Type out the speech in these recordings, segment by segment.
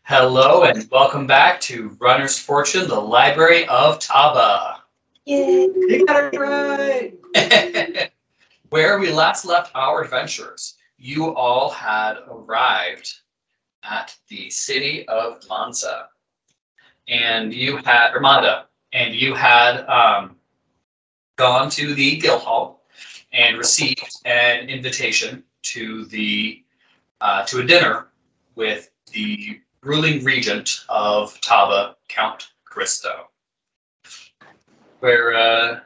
Hello and welcome back to Runner's Fortune, the Library of Taba. Yay! You got it right! Where we last left our adventurers, you all had arrived at the city of Mansa. And you had, or Manda, and you had gone to the guild hall and received an invitation to the to a dinner with the ruling regent of Taba, Count Christo. Where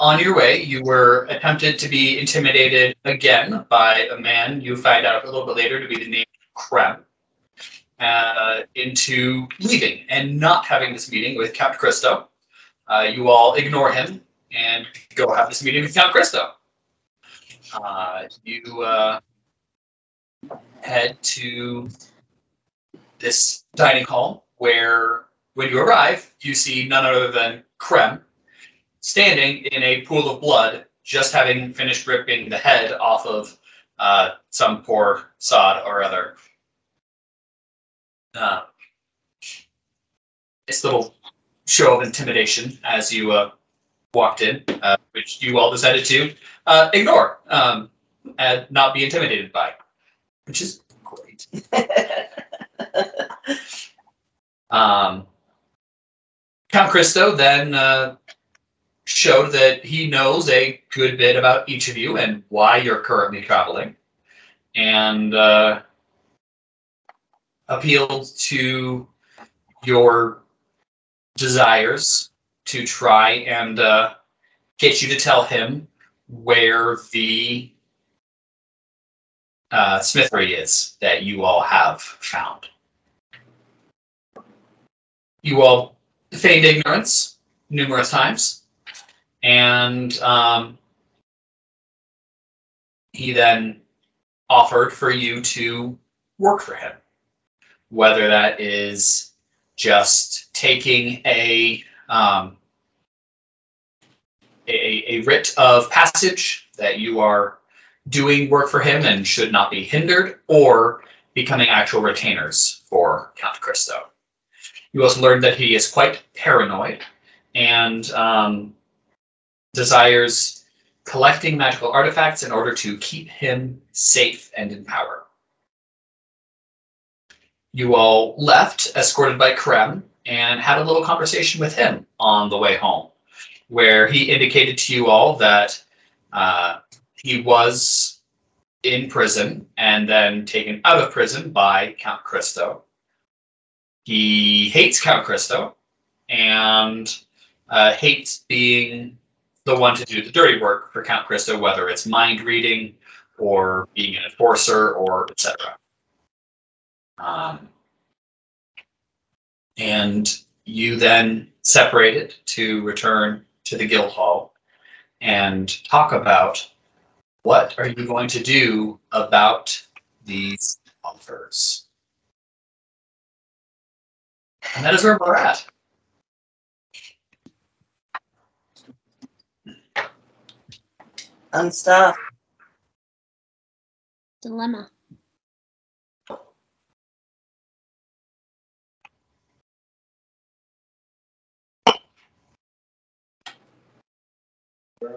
on your way, you were attempted to be intimidated again by a man you find out a little bit later to be the name Krem, into leaving and not having this meeting with Count Christo. You all ignore him and go have this meeting with Count Christo. You head to this dining hall where, when you arrive, you see none other than Krem standing in a pool of blood, just having finished ripping the head off of some poor sod or other. This little show of intimidation as you walked in, which you all decided to ignore and not be intimidated by, which is great. Count Christo then showed that he knows a good bit about each of you and why you're currently traveling, and appealed to your desires to try and get you to tell him where the smithery is that you all have found. You all feigned ignorance numerous times, and he then offered for you to work for him, whether that is just taking a writ of passage that you are doing work for him and should not be hindered, or becoming actual retainers for Count Christo. You also learned that he is quite paranoid and desires collecting magical artifacts in order to keep him safe and in power. You all left, escorted by Krem, and had a little conversation with him on the way home, where he indicated to you all that he was in prison and then taken out of prison by Count Christo. He hates Count Christo and hates being the one to do the dirty work for Count Christo, whether it's mind reading or being an enforcer or etc. And you then separated to return to the guild hall and talk about what are you going to do about these offers. And that is where we're at. Unstuff. Dilemma.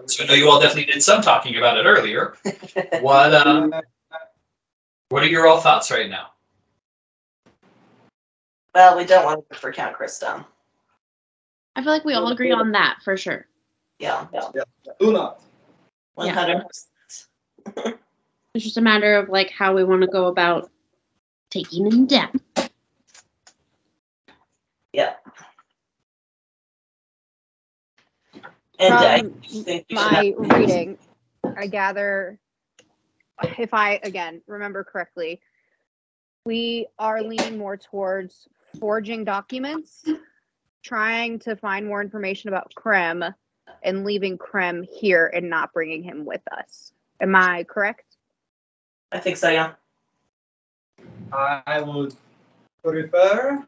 So I know you all definitely did some talking about it earlier. What are your all thoughts right now? Well, we don't want to work for Count Christo. I feel like we all agree on that for sure. Yeah. Do not. 100%. It's just a matter of like how we want to go about taking him down. Yeah. And I think you should my reading, I gather, if I, again, remember correctly, we are leaning more towards forging documents, trying to find more information about Krem, and leaving Krem here and not bringing him with us. Am I correct? I think so, yeah. I would prefer.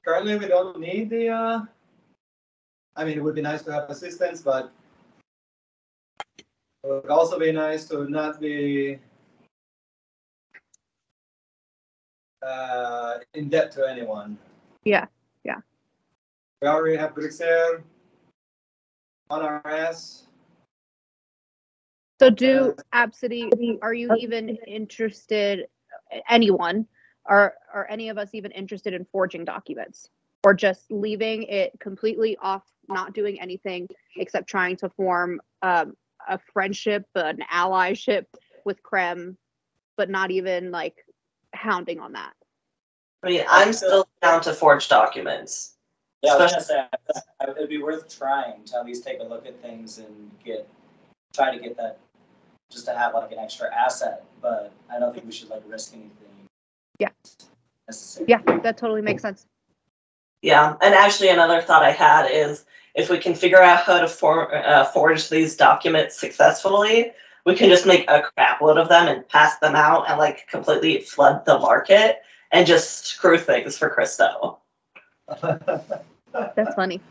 Currently, we don't need the. I mean, it would be nice to have assistance, but it would also be nice to not be in debt to anyone. Yeah. We already have Brixer on our ass. So do Absidee, are you even interested, anyone, are any of us even interested in forging documents? Or just leaving it completely off, not doing anything except trying to form a friendship, an allyship with Krem, but not even like hounding on that? I mean, I'm still down to forge documents. Yeah, I was gonna say it'd be worth trying to at least take a look at things and try to get that, just to have like an extra asset. But I don't think we should like risk anything. Yeah. Necessary. Yeah, that totally makes sense. Yeah, and actually another thought I had is if we can figure out how to forge these documents successfully, we can just make a crapload of them and pass them out and like completely flood the market and just screw things for Christo. That's funny.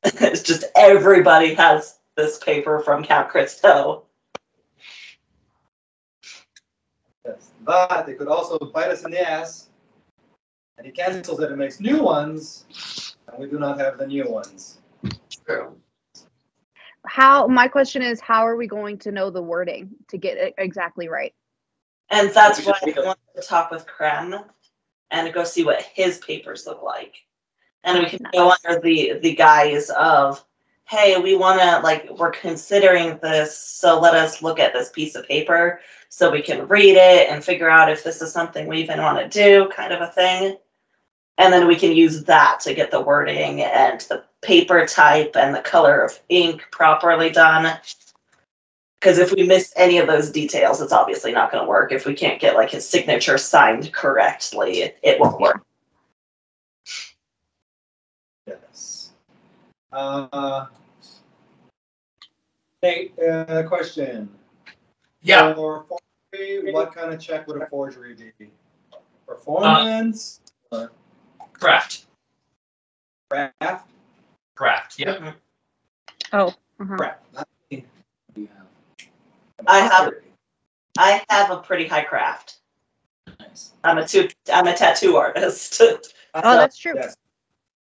It's just everybody has this paper from Count Christo. Yes. But it could also bite us in the ass. And he cancels it and makes new ones. And we do not have the new ones. True. My question is, how are we going to know the wording to get it exactly right? And that's why I want to talk with Krem and go see what his papers look like. And we can go under the guise of, hey, we're considering this, so let us look at this piece of paper so we can read it and figure out if this is something we even want to do, kind of a thing. And then we can use that to get the wording and the paper type and the color of ink properly done. Because if we miss any of those details, it's obviously not going to work. If we can't get like his signature signed correctly, it won't work. Yes. Nate, question. Yeah. For forgery, what kind of check would a forgery be? Performance? Or Craft. craft? Craft. Yeah. Oh. Craft. I have a pretty high craft. Nice. I'm a tattoo artist. Oh, that's true. Yes.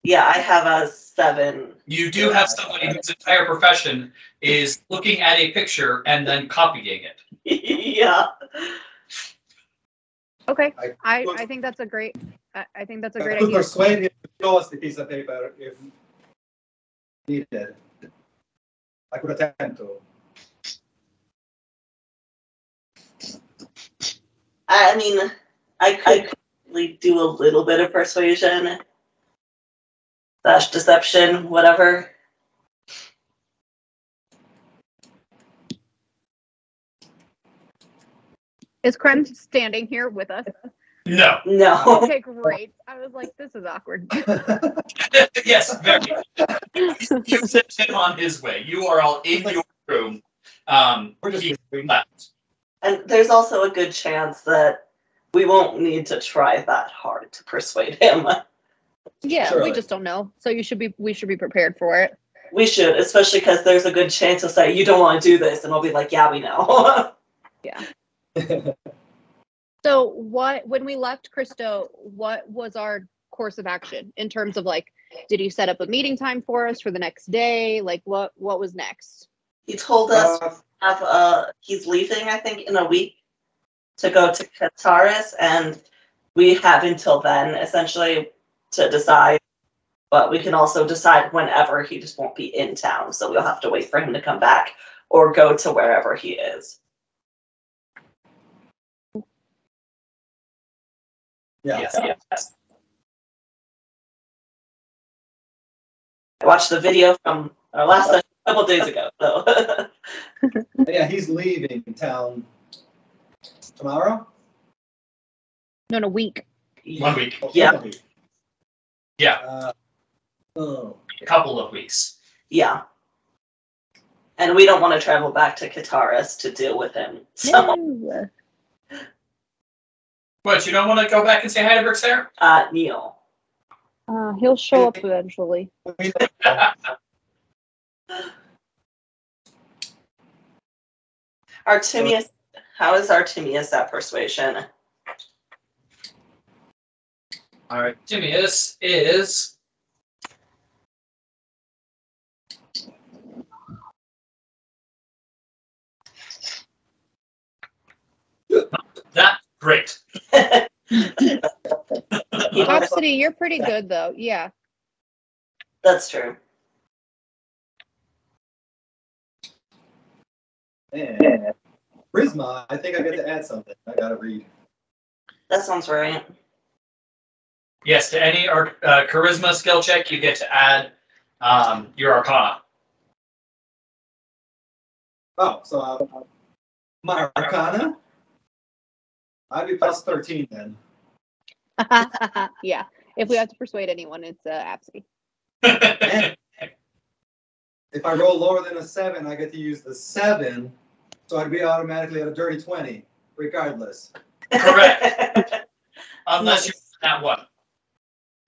Yeah, I have a 7. You do have somebody whose entire profession is looking at a picture and then copying it. Yeah. Okay. I think that's a great I think that's a great I could idea. persuade him to show us the piece of paper if needed. I could attempt to. I mean, I could really do a little bit of persuasion / deception, whatever. Is Krem standing here with us? No. No. Okay, great. I was like, this is awkward. Yes, very. You sent him on his way. You are all in your room. We're just He waiting. left. And there's also a good chance that we won't need to try that hard to persuade him. Yeah, Surely. we just don't know. So we should be prepared for it. We should, especially because there's a good chance he'll say, you don't want to do this, and I'll be like, yeah, we know. Yeah. So when we left Christo, what was our course of action in terms of like, did he set up a meeting time for us for the next day? Like what was next? He told us he's leaving, I think, in a week to go to Kataris, and we have until then, essentially, to decide. But we can also decide whenever. He just won't be in town, so we'll have to wait for him to come back or go to wherever he is. Yeah. Yes. I watched the video from our last session a couple days ago, so. Yeah, he's leaving town tomorrow? No, week. 1 week. Yeah. Tomorrow. Yeah. Oh. A couple of weeks. Yeah. And we don't want to travel back to Kataris to deal with him. So, No. What, you don't want to go back and say hi to Brixer? Neil. He'll show up eventually. Artimious, how is Artimious at persuasion? Artimious is that great. Absidee, you're pretty good though. Yeah. That's true. And Charisma, I think I get to add something. I gotta read. That sounds right. Yes, to any charisma skill check, you get to add your Arcana. Oh, so my Arcana? I'd be plus 13 then. Yeah. If we have to persuade anyone, it's Absidee. And if I roll lower than a 7, I get to use the 7, so I'd be automatically at a dirty 20, regardless. Correct. Unless you're that one.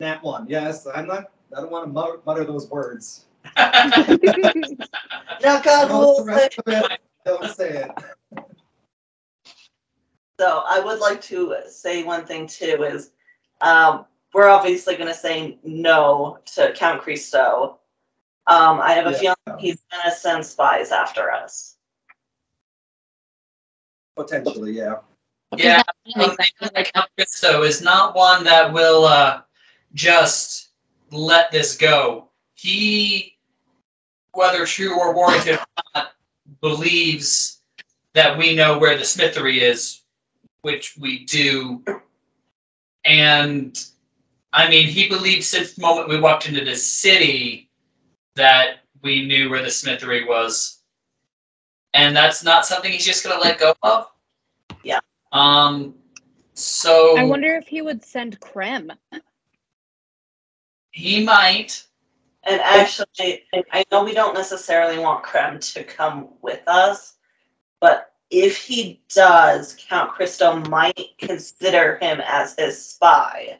Nat 1, yes. I don't want to mutter those words. Now, God Most will of the rest of it, don't say it. So I would like to say one thing too is we're obviously going to say no to Count Christo. I have a feeling he's going to send spies after us. Potentially, yeah. Yeah, Count Christo is not one that will just let this go. He, whether true or warranted or not, believes that we know where the smithery is, which we do. And, I mean, he believes since the moment we walked into this city that we knew where the smithery was. And that's not something he's just going to let go of. Yeah. So I wonder if he would send Krem. He might. And actually, I know we don't necessarily want Krem to come with us, but if he does, Count Christo might consider him as his spy.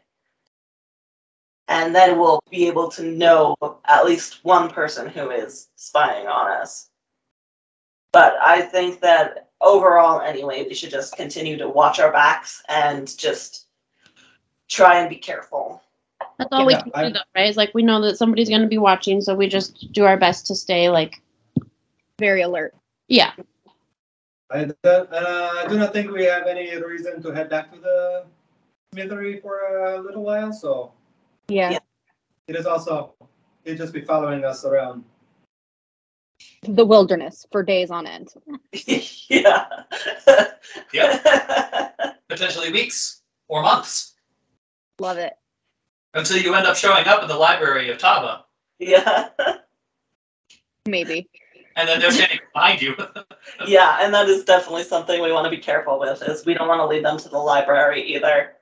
And then we'll be able to know at least one person who is spying on us. But I think that overall, anyway, we should just continue to watch our backs and just try and be careful. That's all we can do, though, right? It's like we know that somebody's going to be watching, so we just do our best to stay, like, very alert. Yeah. I do not think we have any reason to head back to the smithery for a little while, so Yeah. it is also, he'd just be following us around. The wilderness for days on end. Yeah. Yep. Potentially weeks or months. Love it. Until you end up showing up in the library of Taba. Yeah. Maybe. And then they're standing behind you. Yeah, and that is definitely something we want to be careful with, is we don't want to lead them to the library either.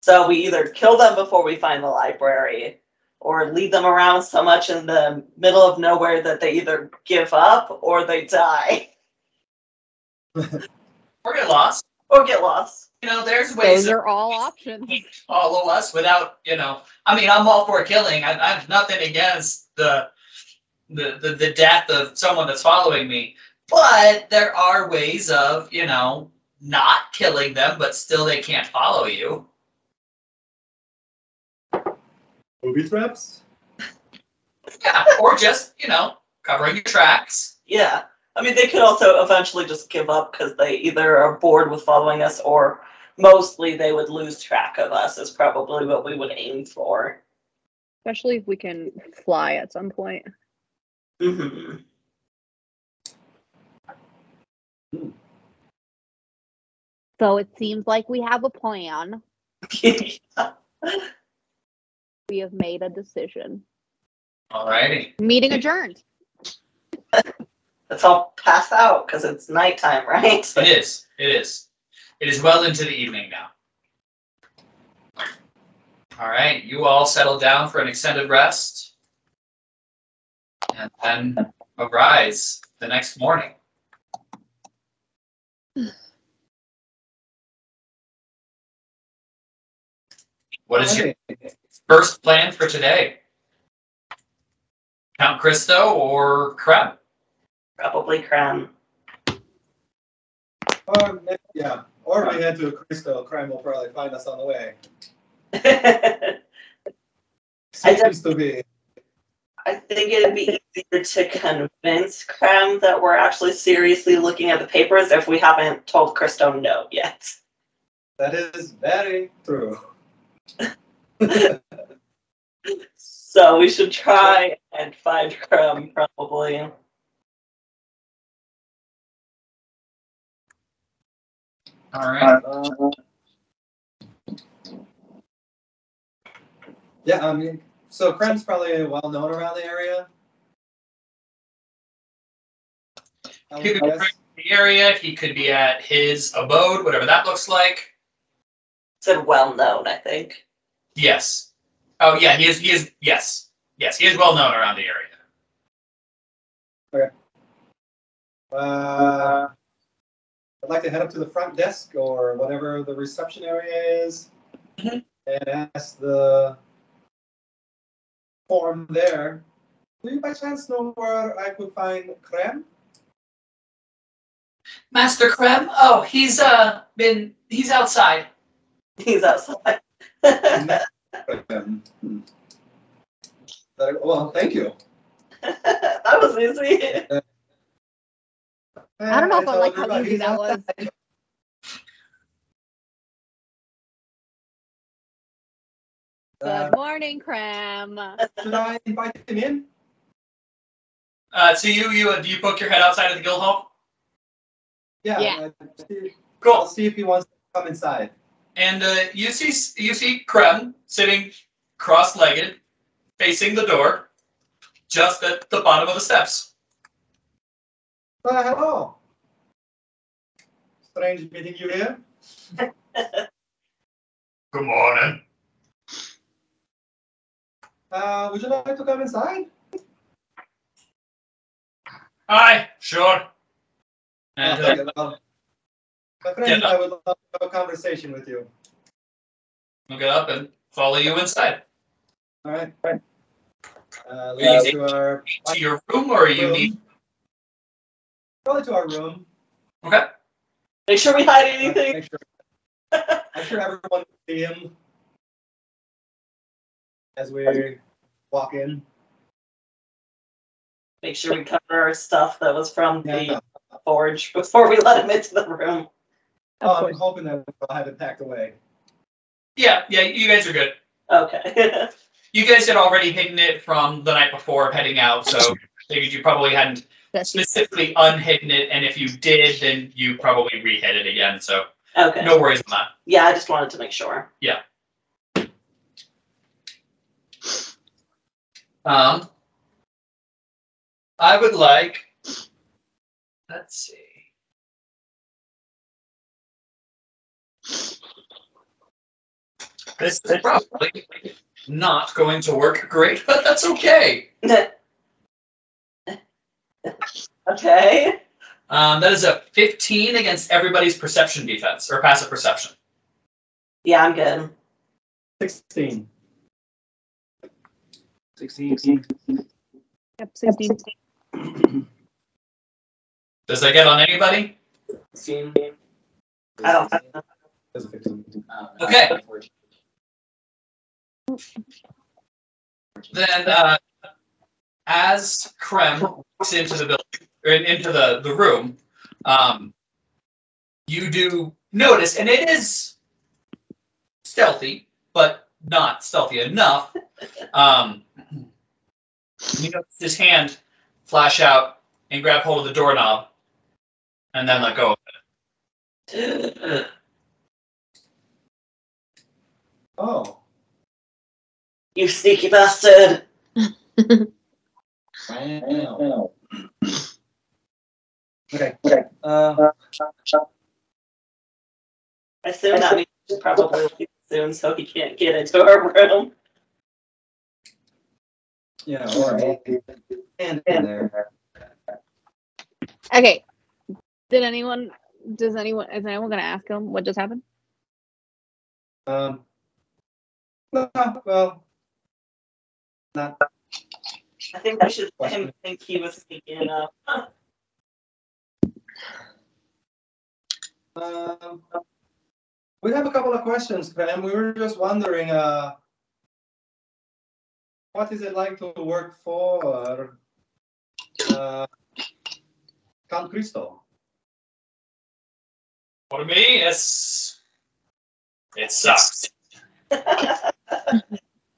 So we either kill them before we find the library, or lead them around so much in the middle of nowhere that they either give up or they die. Or get lost. Or get lost. You know, there's ways Those are all options. follow us without, you know. I mean, I'm all for killing. I have nothing against the death of someone that's following me. But there are ways of, you know, not killing them, but still they can't follow you. Booby traps? Yeah, or just, you know, covering your tracks. Yeah. I mean, they could also eventually just give up because they either are bored with following us, or mostly they would lose track of us, is probably what we would aim for. Especially if we can fly at some point. Mm-hmm. So it seems like we have a plan. Yeah. We have made a decision. Alrighty. Meeting adjourned. Let's all pass out because it's nighttime, right? It is. It is. It is well into the evening now. All right. You all settle down for an extended rest. And then arise the next morning. What is your first plan for today? Count Christo or Krem? Probably Krem. Or we head to Crystal. Crime will probably find us on the way. Seems to be. I think it'd be easier to convince Krem that we're actually seriously looking at the papers if we haven't told Christo no yet. That is very true. So we should try and find Krem, probably. All right. Yeah, I mean, so Krem's probably well known around the area. I He could would be guess. in the area. He could be at his abode, whatever that looks like. Said well known, I think. Yes. Oh yeah, he is. Yes. Yes, he is well known around the area. I'd like to head up to the front desk or whatever the reception area is, Mhm. and ask the form there. Do you by chance know where I could find Krem? Master Krem? Oh, he's outside. He's outside. Well, thank you. That was easy. I don't know if I told like how everybody easy he's that was. outside. Good morning, Krem. Should I invite him in? So you poke your head outside of the guild hall? Yeah. I'll Cool. see if he wants to come inside. And you see Krem sitting cross-legged, facing the door, just at the bottom of the steps. Hello. Strange meeting you here. Good morning. Would you like to come inside? Hi, sure. And Okay, well, my friend, Yeah. I would love to have a conversation with you. I'll get up and follow you inside. All right. you Lead us take- to To your room, or you room. need? Probably to our room. Okay. Make sure we hide anything. Make sure everyone can see him as we walk in. Make sure we cover our stuff that was from the Yeah. forge before we let him into the room. I'm hoping that we'll have it packed away. Yeah, you guys are good. Okay. You guys had already hidden it from the night before heading out, so figured you probably hadn't specifically unhidden it, and if you did, then you probably re-hid it again, so Okay. no worries on that. Yeah, I just wanted to make sure. I would like, let's see. This is probably not going to work great, but that's okay. Okay. That is a 15 against everybody's perception defense, or passive perception. Yeah, I'm good. 16. 16. Yep, 16. Does that get on anybody? 16. I don't have enough. That's a 15. Okay. Then, as Krem walks into the building, or into the room, you do notice, and it is stealthy, but not stealthy enough. You notice his hand flash out and grab hold of the doorknob, and then let go of it. Oh. You sneaky bastard. Wow. Okay. I assume that means he's probably leave soon, so he can't get into our room. Yeah, or and in there. Okay. Is anyone gonna ask him what just happened? No, well, not. I think we should let him think he was sneaking up. We have a couple of questions, Graham. We were just wondering, what is it like to work for Count Cristo? For me, it sucks.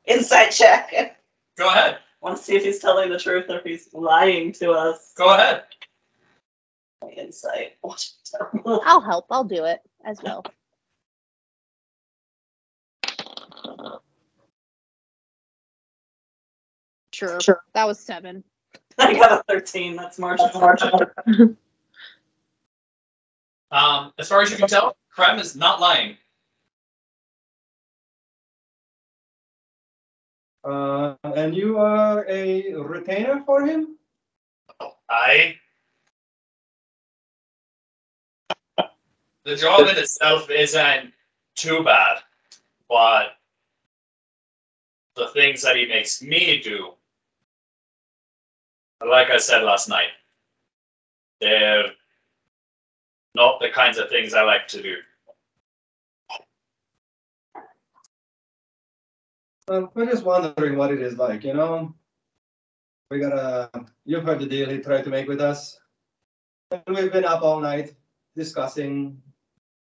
Insight check. Go ahead. Want to see if he's telling the truth or if he's lying to us. Go ahead. Insight. I'll help. I'll do it as well. Sure. That was 7. I got a 13. That's marginal. As far as you can tell, Krem is not lying. And you are a retainer for him? Aye. The job in itself isn't too bad, but the things that he makes me do, like I said last night, they're not the kinds of things I like to do. We're just wondering what it is like, you know? You've heard the deal he tried to make with us. And we've been up all night discussing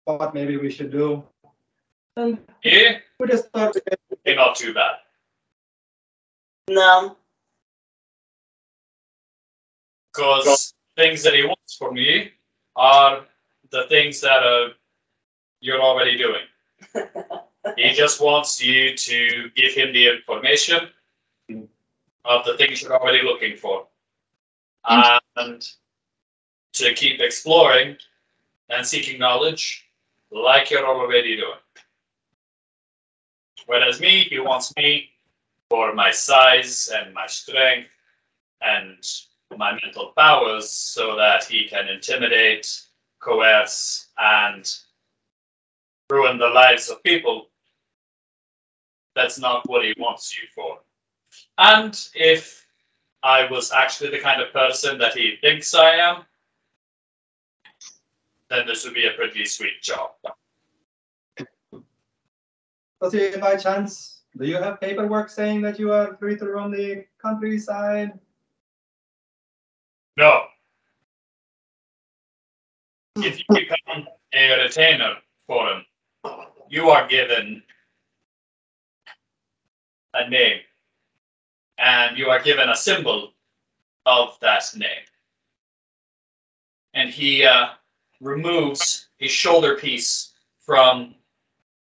what maybe we should do. And Yeah, we just thought they're not too bad. No. Because things that he wants from me are the things that you're already doing. He just wants you to give him the information of the things you're already looking for. And to keep exploring and seeking knowledge like you're already doing. Whereas me, he wants me for my size and my strength and my mental powers so that he can intimidate, coerce, and ruin the lives of people. That's not what he wants you for. And if I was actually the kind of person that he thinks I am, then this would be a pretty sweet job. So, by chance, do you have paperwork saying that you are free to roam the countryside? No. If you become a retainer for him, you are given a name, and you are given a symbol of that name. And he removes his shoulder piece from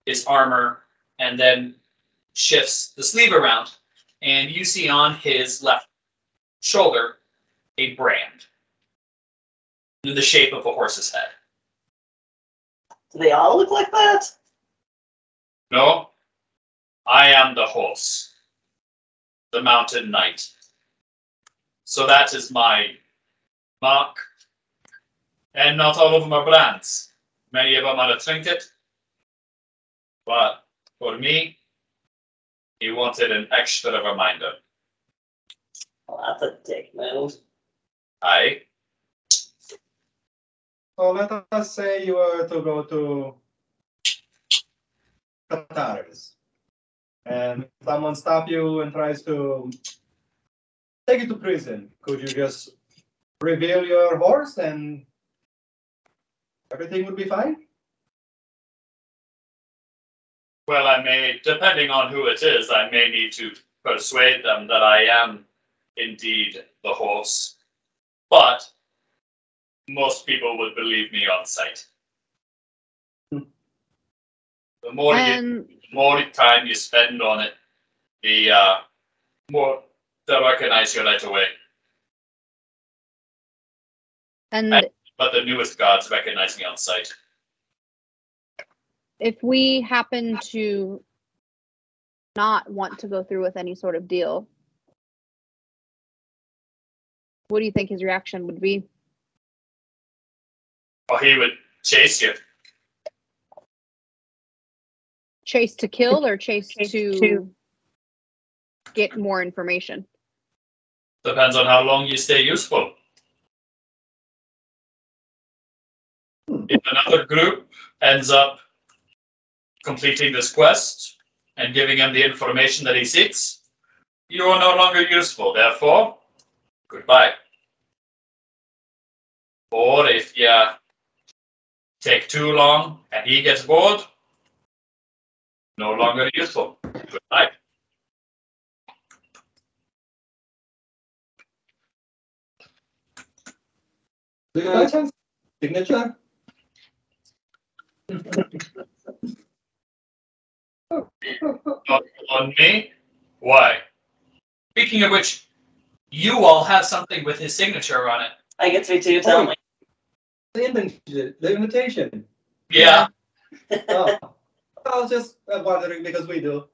his armor and then shifts the sleeve around, and you see on his left shoulder a brand in the shape of a horse's head. Do they all look like that? No, I am the horse, the mountain knight. So that is my mark. And not all of them are brands. Many of them are a trinket. But for me, he wanted an extra reminder. Well, that's a dick move. Aye. So let us say you were to go to Qatar's, and someone stop you and tries to take you to prison. Could you just reveal your horse and everything would be fine? Well, I may, depending on who it is, I may need to persuade them that I am indeed the horse. But most people would believe me on sight. The more time you spend on it, the more they'll recognize you right away. But the newest gods recognize me on sight. If we happen to not want to go through with any sort of deal, what do you think his reaction would be? Well, he would chase you. Chase to kill or chase to get more information? Depends on how long you stay useful. If another group ends up completing this quest and giving him the information that he seeks, you are no longer useful. Therefore, goodbye. Or if you take too long and he gets bored, no longer useful. Goodbye. Do you by chance signature? Not on me? Why? Speaking of which, you all have something with his signature on it. I get to too, tell me. The invitation. Yeah. Oh. I was just wondering because we do.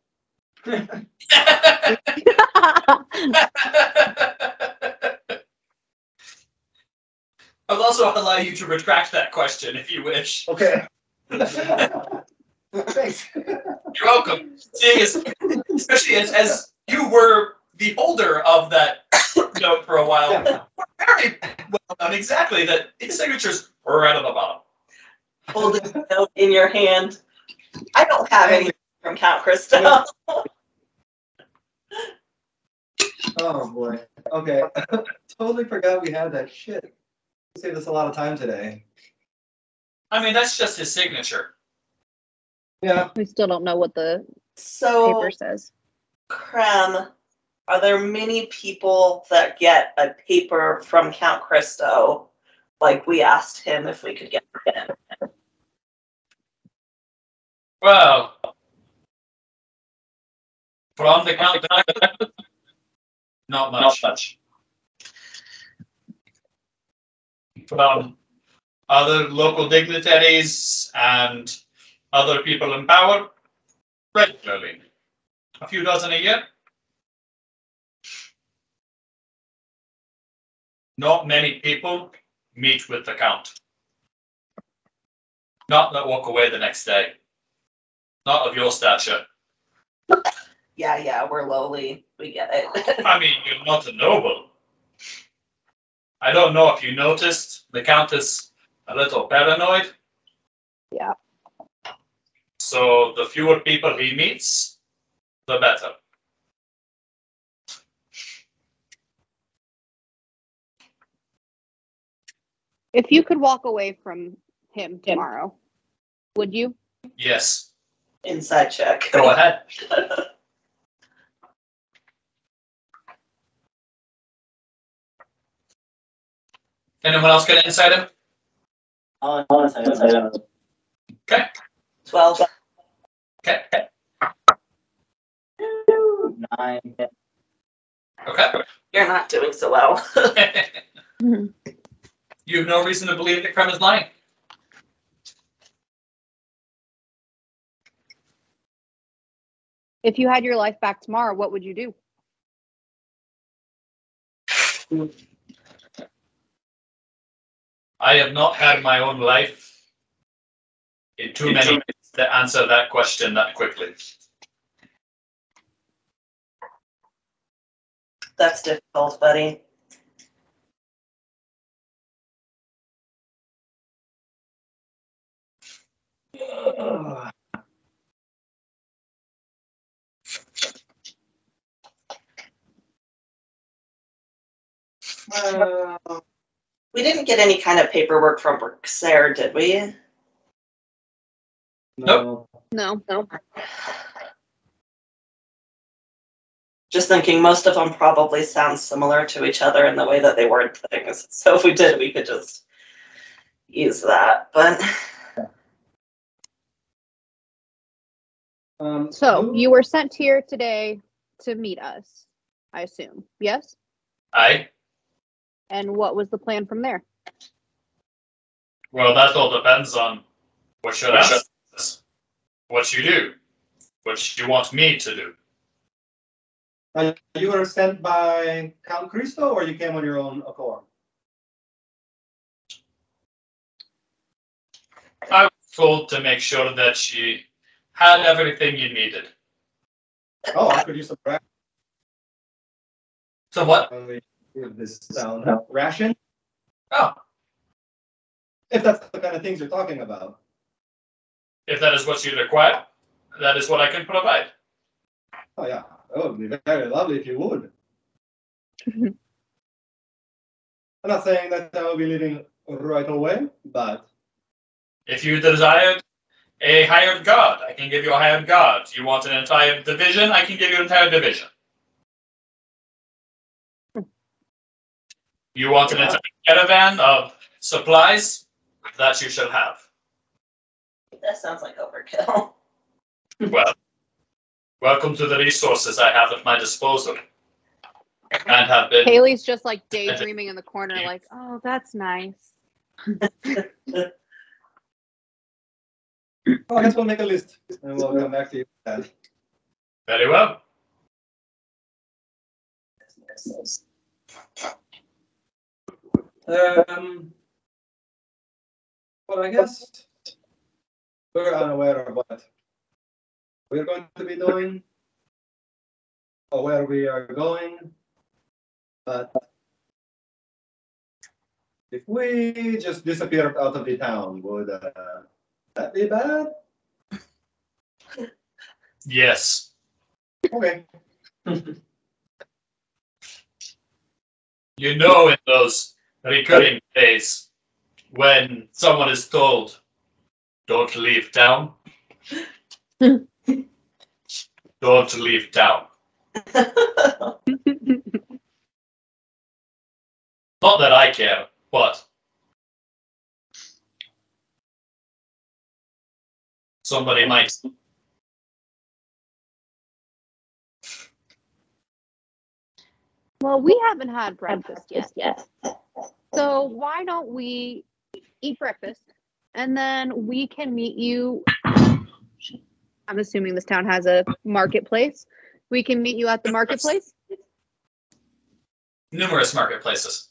I'll also allow you to retract that question if you wish. Okay. Thanks. You're welcome. Seeing as, especially as you were the holder of that note for a while, Yeah. very well known exactly that his signature's right at the bottom. Holding the note in your hand. I don't have any from Count Christo. Oh boy. Okay. Totally forgot we had that shit. We saved us a lot of time today. I mean, that's just his signature. Yeah. We still don't know what the So, paper says. Krem, are there many people that get a paper from Count Christo? Like we asked him if we could get him. Well, from the count, not much. From other local dignitaries and other people in power, regularly. A few dozen a year. Not many people meet with the Count. Not that walk away the next day. Not of your stature. Yeah, we're lowly. We get it. I mean, you're not a noble. I don't know if you noticed, the Count is a little paranoid. Yeah. So the fewer people he meets, the better. If you could walk away from him tomorrow, would you? Yes. Inside check. Go ahead. Anyone else get inside him? Okay. 12. Okay. 9. Okay. You're not doing so well. You have no reason to believe that Krem is lying. If you had your life back tomorrow, what would you do? I have not had my own life in too many minutes to answer that question that quickly. That's difficult, buddy. We didn't get any kind of paperwork from Brixer, did we? Nope. No. Just thinking most of them probably sound similar to each other in the way that they word things. So if we did, we could just use that. But So you were sent here today to meet us, I assume. Yes? Aye. And what was the plan from there? Well, that all depends on what your answer is. What you do. What you want me to do. You were sent by Count Christo, or you came on your own accord? I was told to make sure that she had everything you needed. Oh, I could use some ration. So what? Give this down. Ration? Oh, If that's the kind of things you're talking about. if that is what you require. that is what I can provide. Oh yeah, it would be very lovely if you would. I'm not saying that I will be leaving right away, but If you desired a hired guard, I can give you a hired guard. You want an entire division? I can give you an entire division. You want an entire caravan of supplies? That you shall have. That sounds like overkill. Well, welcome to the resources I have at my disposal. And have been. Caleig's just like daydreaming in the corner, like, oh, that's nice. I guess we'll make a list and we'll come back to you with that. Very well. Well, I guess we're unaware of what we're going to be doing or where we are going, but if we just disappeared out of the town, would that be bad? Yes. Okay. You know, in those recurring days, when someone is told, don't leave town, don't leave town. Not that I care, but somebody might. Well, we haven't had breakfast yet. So why don't we eat breakfast and then we can meet you. I'm assuming this town has a marketplace. We can meet you at the marketplace. Numerous marketplaces.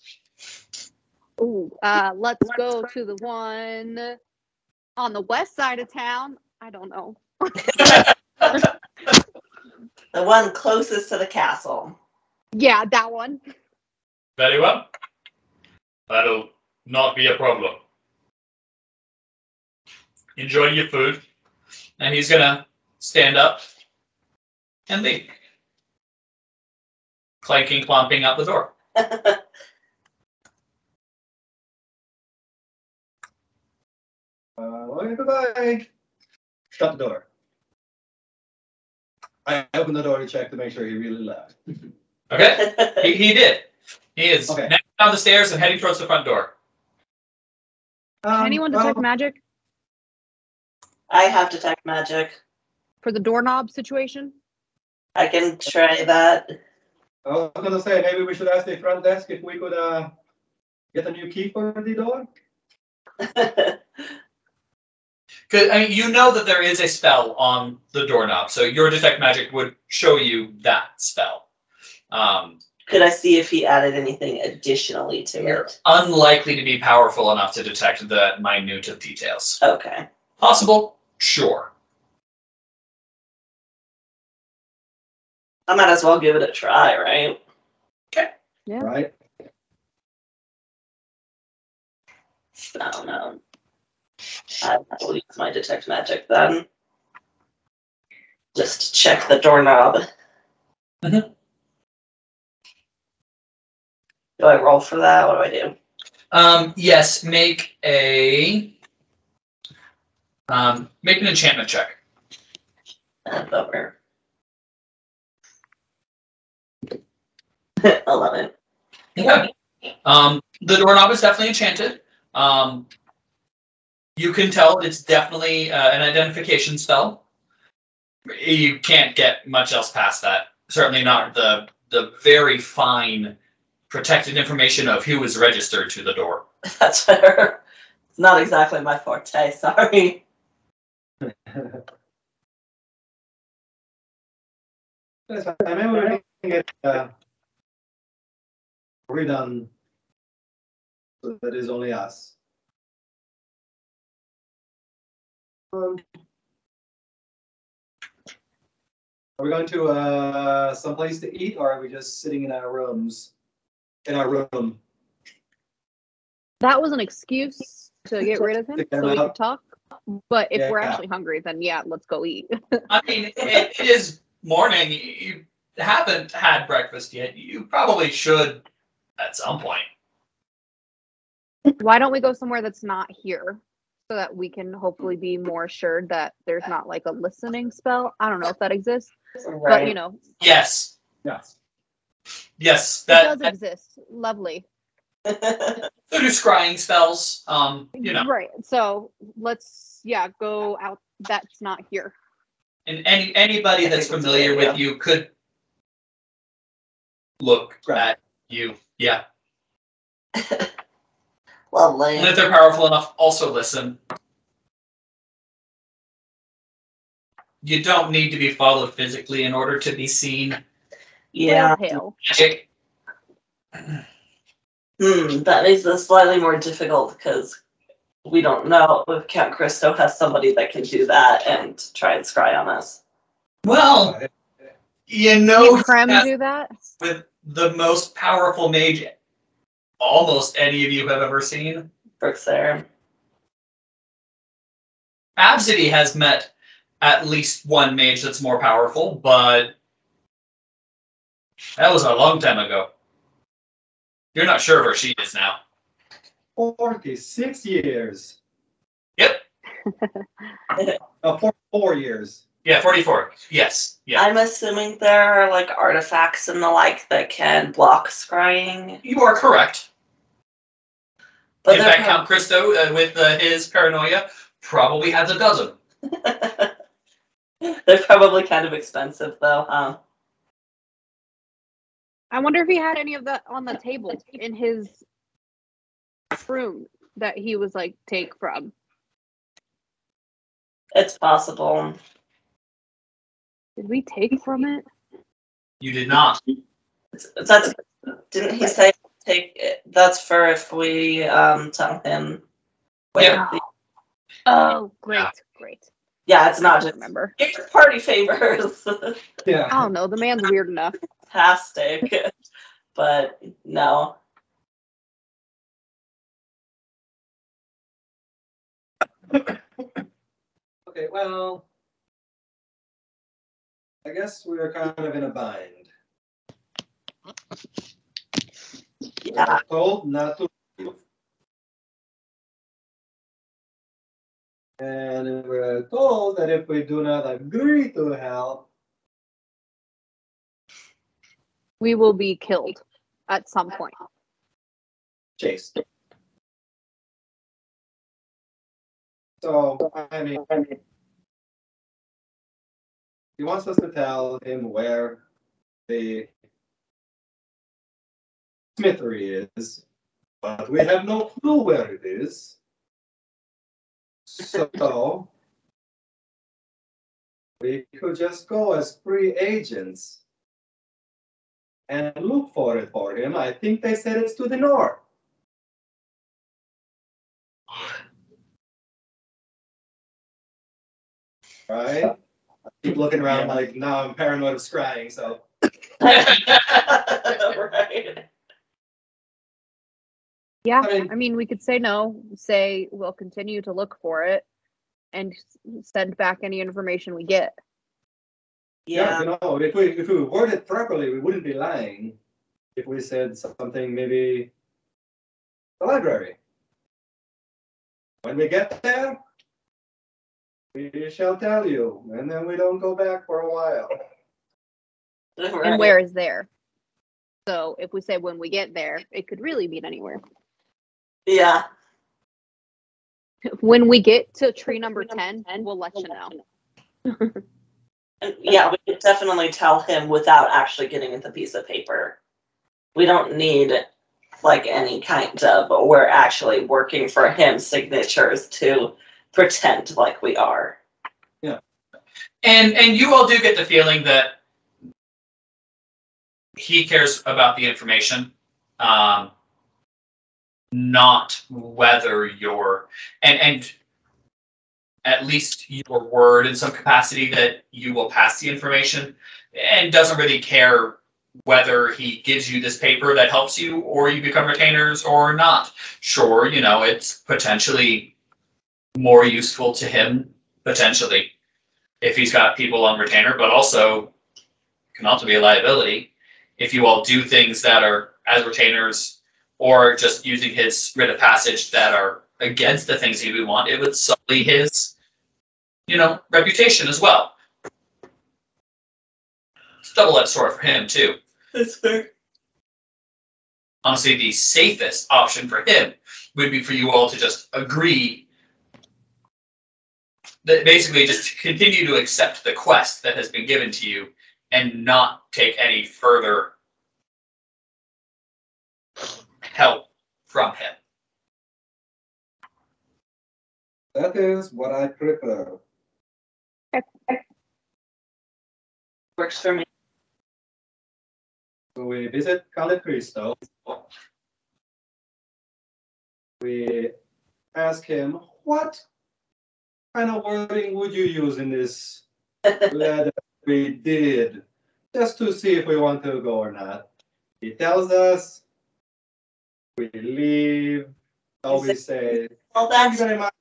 Ooh, let's go to the one on the west side of town. I don't know. The one closest to the castle. Yeah, that one. Very well. That'll not be a problem. Enjoy your food. And he's gonna stand up and leave. Clanking, clomping out the door. Okay, goodbye. Shut the door. I opened the door to check to make sure he really left. Okay? he did. He is Okay. now down the stairs and heading towards the front door. Can anyone detect magic I have detect magic. for the doorknob situation? I can try that. I was going to say, maybe we should ask the front desk if we could get a new key for the door. Because I mean, you know that there is a spell on the doorknob, so your detect magic would show you that spell. Could I see if he added anything additionally to You're it? unlikely to be powerful enough to detect the minute of details. Okay. Possible? Sure. I might as well give it a try, right? Yeah. Right? I don't know. I will use my detect magic then. Just check the doorknob. Mhm. Do I roll for that? What do I do? Yes, make an enchantment check. Over. 11. Okay. The doorknob is definitely enchanted. You can tell it's definitely an identification spell. You can't get much else past that. Certainly not the very fine protected information of who is registered to the door. That's fair. It's not exactly my forte, sorry. That's fine. Maybe we can get redone so that is only us. Are we going to someplace to eat, or are we just sitting in our rooms? In our room. That was an excuse to get rid of him To get him so we out. could talk. But if we're Yeah. actually hungry, then yeah, let's go eat. I mean, it is morning. You haven't had breakfast yet. You probably should at some point. Why don't we go somewhere that's not here so that we can hopefully be more assured that there's not like a listening spell? I don't know if that exists, Right. but you know, Yes. Yes. Yes. it That does exist. Lovely. so do scrying spells. You know, Right. So let's go out. That's not here. and anybody that's familiar with you could look at you. Yeah. Lovely. And if they're powerful enough, also listen. You don't need to be followed physically in order to be seen. Yeah. Pale. Magic. That makes it slightly more difficult because we don't know if Count Christo has somebody that can do that and try and scry on us. Well, you know, Can Krem that do that? with the most powerful mage almost any of you have ever seen. Brooks there. Absidee has met at least one mage that's more powerful, but that was a long time ago. You're not sure where she is now. 46 years. Yep. 44 years. Yeah, 44. Yes. Yeah. I'm assuming there are like artifacts and the like that can block scrying. You are correct. But In fact, Count Christo, with his paranoia, probably has a dozen. they're probably kind of expensive though, huh? I wonder if he had any of that on the table in his room that he was like, take from. It's possible. Did we take from it? You did not. That's didn't he say take it? That's for if we tell him. Yeah. Oh, great, Yeah. great. Yeah, it's not I just remember. here's party favors. Yeah. I don't know. The man's weird enough. Fantastic. But no. Okay, well, I guess we're kind of in a bind. Yeah. We're told not to leave. And we're told that if we do not agree to help, We will be killed at some point. chased. So, I mean, he wants us to tell him where the smithery is, but we have no clue where it is. So, we could just go as free agents and look for it for him. I think they said it's to the north. Right? I keep looking around like now I'm paranoid of scrying, so. Right. Yeah, I mean- we could say no, say we'll continue to look for it, and send back any information we get. Yeah. You know, if we word it properly, we wouldn't be lying. If we said something, maybe the library. When we get there, we shall tell you, and then we don't go back for a while. Right. And where is there? So if we say when we get there, it could really mean anywhere. Yeah. When we get to tree number 10, we'll let you know. And yeah, we could definitely tell him without actually getting the piece of paper. We don't need like any kind of we're actually working for him signatures to pretend like we are. Yeah. And you all do get the feeling that he cares about the information, not whether you're and at least your word in some capacity that you will pass the information, and doesn't really care whether he gives you this paper that helps you or you become retainers or not. Sure, you know, it's potentially more useful to him, potentially, if he's got people on retainer, but also can also be a liability if you all do things that are as retainers or just using his writ of passage that are against the things he would want. It would sully his, reputation as well. It's a double-edged sword for him, too. That's fair. Honestly, the safest option for him would be for you all to just agree that basically just continue to accept the quest that has been given to you and not take any further help from him. That is what I prefer. Works for me. So we visit Caleigh. We ask him, what kind of wording would you use in this letter we did? Just to see if we want to go or not. He tells us, we leave, so we say, Well, thank that's you very much.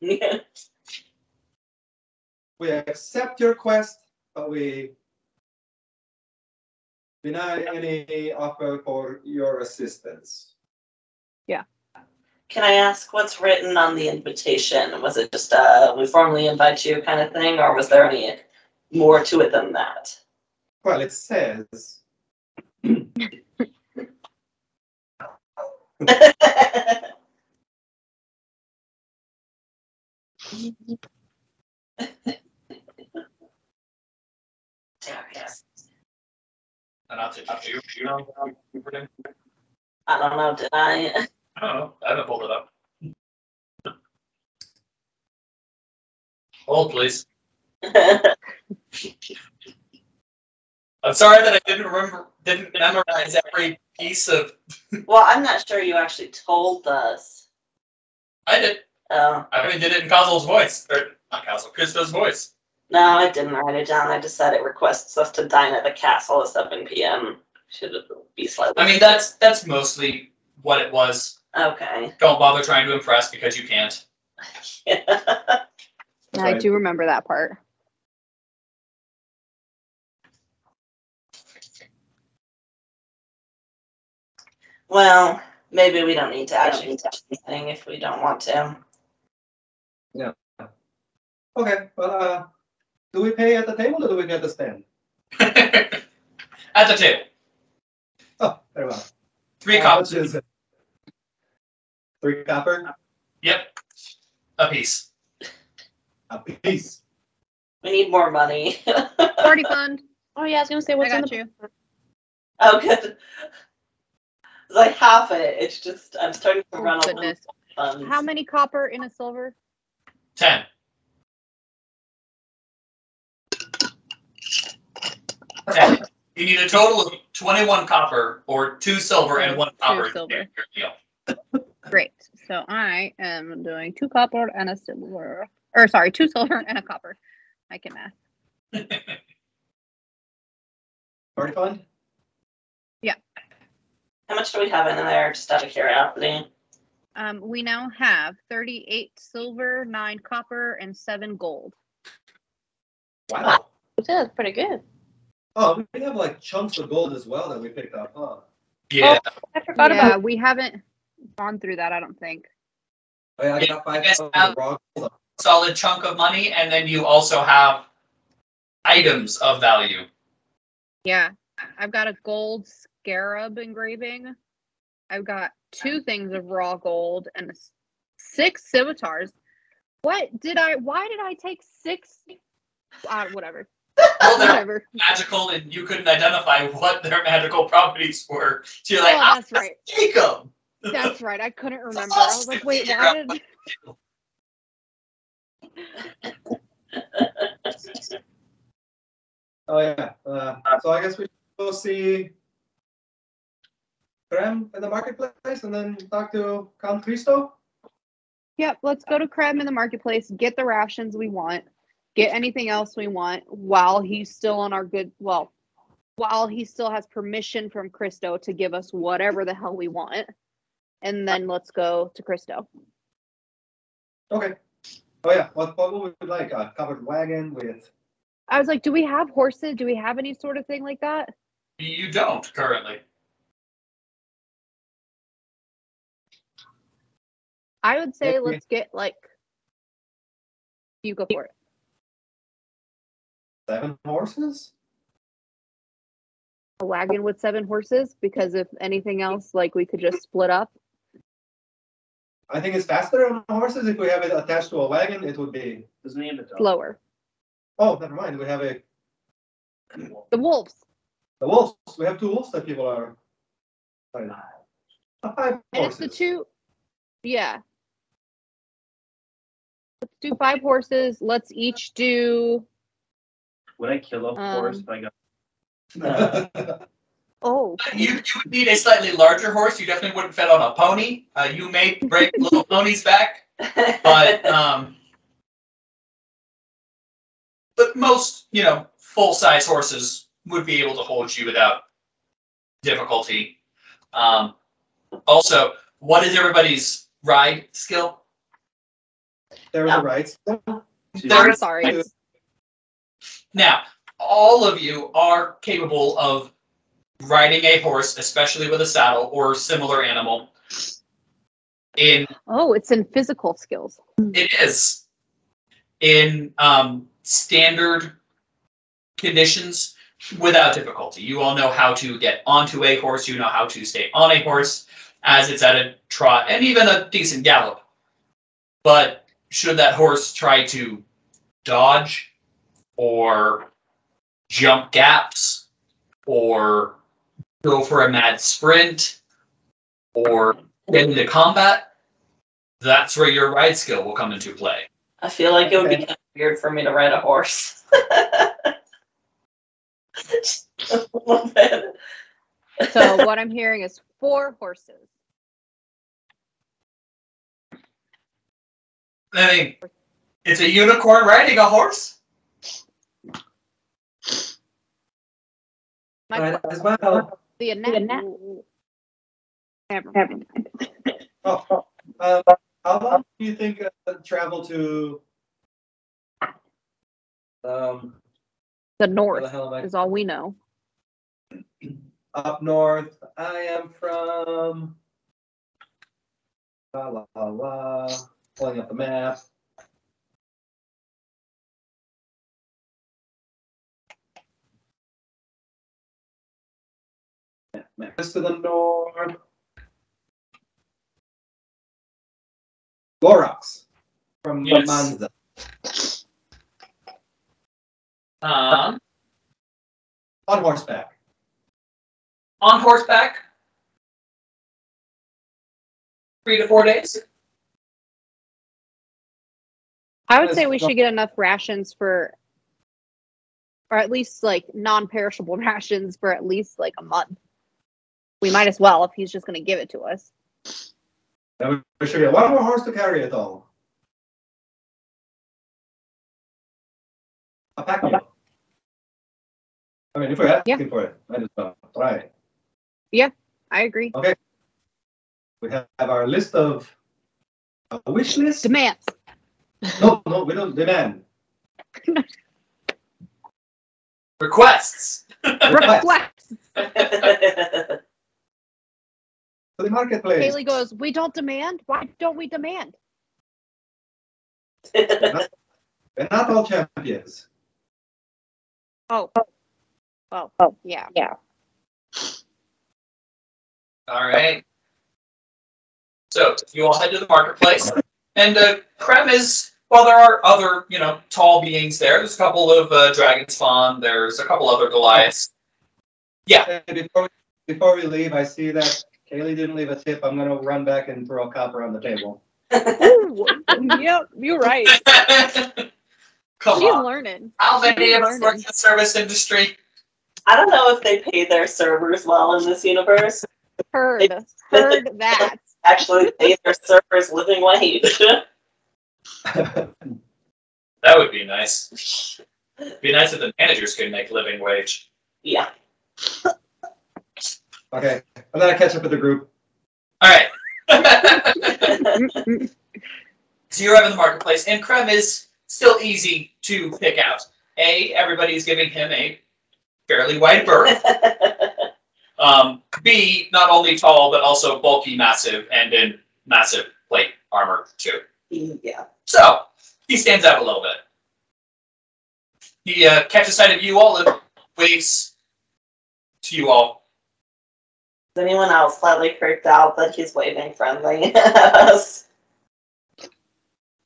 yeah. We accept your quest, but we deny any offer for your assistance. Can I ask what's written on the invitation? Was it just we formally invite you kind of thing, or was there any more to it than that? Well, it says, Darius. And after you know, I don't know, did I? I don't know. I haven't pulled it up. Hold, please. I'm sorry that I didn't memorize every piece of. Well, I'm not sure you actually told us. I did. Oh. I did it in Kazel's voice, or not Kazel, Krista's voice. No, I didn't write it down. I just said it requests us to dine at the castle at 7 p.m. Should be slightly. I mean, that's mostly what it was. Okay. Don't bother trying to impress because you can't. I do remember that part. Well, maybe we don't need to actually touch anything if we don't want to. yeah. Okay, well, do we pay at the table or do we get the stand? At the table. Oh, very well. 3 How copies. much is it? 3 copper? Yep. A piece. A piece. We need more money. Party fund. Oh yeah, I was gonna say I what's in got the you. Oh, good. It's like half it. It's just I'm starting to run out of Goodness. funds. How many copper in a silver? 10. 10. You need a total of 21 copper or 2 silver and 1 copper. 2 silver. Deal. Great. So I am doing 2 copper and a silver. Or sorry, 2 silver and a copper. I can math. Party fund? How much do we have in there, just out of curiosity? We now have 38 silver, 9 copper, and 7 gold. Wow. That's pretty good. Oh, we have like chunks of gold as well that we picked up, huh? Yeah. I forgot Yeah, about we haven't gone through that, I don't think. Oh, yeah, I Yeah, got I 5 guess of raw gold. Solid chunk of money, and then you also have items of value. Yeah, I've got a gold scarab engraving. I've got 2 things of raw gold and 6 scimitars. Why did I take 6? Whatever. Well, they're Whatever. magical, and you couldn't identify what their magical properties were. So you're like, Oh, that's right. take them. That's right. I couldn't remember. I was like, wait, why did... Oh, yeah. So I guess we should go see Krem in the marketplace and then talk to Count Cristo? Yep, let's go to Krem in the marketplace, get the rations we want, get anything else we want while he's still on our while he still has permission from Cristo to give us whatever the hell we want. And then let's go to Cristo. Okay. Oh yeah. What would we like? A covered wagon with. I was like, do we have horses? Do we have any sort of thing like that? You don't currently. I would say Maybe. let's get like. You go for it. 7 horses? A wagon with 7 horses, because if anything else, like we could just split up. I think it's faster on horses. If we have it attached to a wagon, it would be. Doesn't he have a dog? Slower. Oh, never mind. We have The wolves. the wolves. We have 2 wolves that people are. Sorry. 5 And horses. it's the 2. Yeah. Let's do 5 horses. Let's each do. Would I kill a horse if I got? Oh. You would need a slightly larger horse. You definitely wouldn't fit on a pony. You may break little ponies back, but most, full-size horses would be able to hold you without difficulty. Also, what is everybody's ride skill? There are the rights. I'm sorry. Now, all of you are capable of riding a horse, especially with a saddle or similar animal. It's in physical skills. It is. In standard conditions, without difficulty. You all know how to get onto a horse. You know how to stay on a horse as it's at a trot, and even a decent gallop. But should that horse try to dodge or jump gaps or go for a mad sprint or get into combat, that's where your ride skill will come into play. I feel like it would be kind of weird for me to ride a horse. Just a little bit. So what I'm hearing is 4 horses. I mean, it's a unicorn riding a horse? My As well. the net. Never mind. Oh, how long do you think travel to? The Where north the hell am I? is all we know. Up north. I am from. Pulling up the map. Map is to the north. Gorox from Yes. Manza. On On horseback. horseback? 3 to 4 days? I would say we should get enough rations for, or at least like non-perishable rations for at least like a month. We might as well if he's just going to give it to us. Then we should get one more horse to carry it all. A pack mule. I mean, if we're asking for it, might as well try it. I agree. Okay. We have our list of a wish list. Demands. No, we don't demand. Requests. Requests. To the marketplace. Caleigh goes, we don't demand? Why don't we demand? We're not all champions. Oh, yeah. All right. So you all head to the marketplace, and Krem is. Well, there are other, tall beings there. There's a couple of dragon spawn. There's a couple other Goliaths. Yeah. And before we leave, I see that Caleigh didn't leave a tip. I'm gonna run back and throw a copper on the table. Ooh, yep, you're right. Come She's on. learning. How many She's of us learning. work in the service industry? I don't know if they pay their servers well in this universe. Heard that. Actually pay their servers living wage. That would be nice. It'd be nice if the managers could make living wage. Yeah. Okay, I'm gonna catch up with the group. All right. So you arrive in the marketplace, and Krem is still easy to pick out. Everybody's giving him a fairly wide berth. B, not only tall, but also bulky, massive, and in massive plate armor, too. Yeah. So, he stands out a little bit. He catches sight of you all and waves to you all. Is anyone else slightly creeped out that he's waving friendly at us?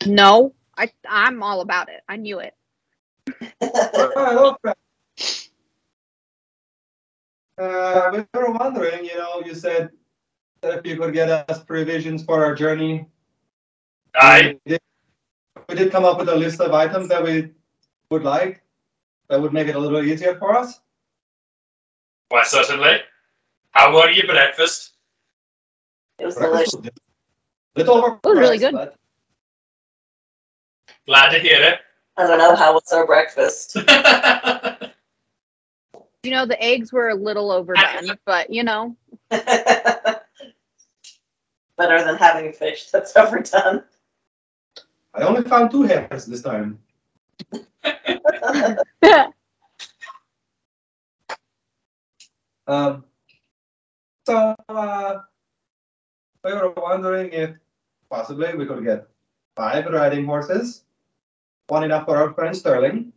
No, I'm all about it. I knew it. Hello, Krem. We were wondering, you said that if you could get us provisions for our journey. We did come up with a list of items that we would like. That would make it a little easier for us. Why, certainly. How were your breakfast? It was delicious. Little overpriced, It was really good. but Glad to hear it. I don't know, how was our breakfast? You know, the eggs were a little overdone, but Better than having fish that's overdone. I only found 2 hairs this time. So we were wondering if possibly we could get 5 riding horses, 1 enough for our friend Sterling,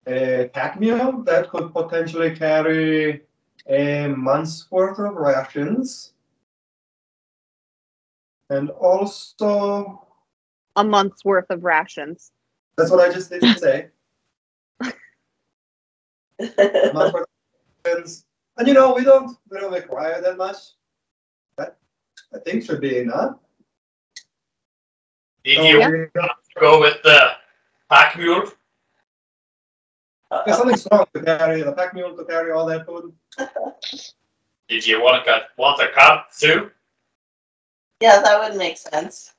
a pack mule that could potentially carry a month's worth of rations, and also a month's worth of rations. that's what I just did say. A month's worth of rations. And we don't require that much. That I think should be enough. Did you go with the pack mule? There's something strong to carry, the pack mule to carry all that food. Did you want a cart too? Yeah, that would make sense.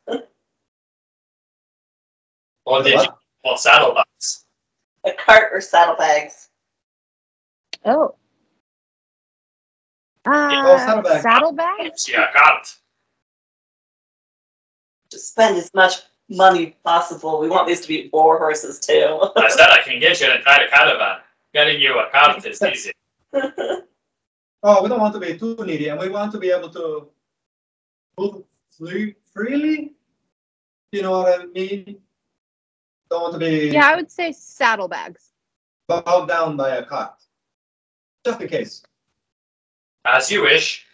Or did you want saddlebags? A cart or saddlebags? Oh. Saddlebags. Saddlebags? Yeah, cart. Just spend as much money possible. We want these to be war horses too. I said I can get you an entire caravan. Getting you a cart is easy. Oh, we don't want to be too needy, and we want to be able to move freely. You know what I mean? Don't want to be Yeah, I would say saddlebags. bowed down by a cart. Just in case. As you wish.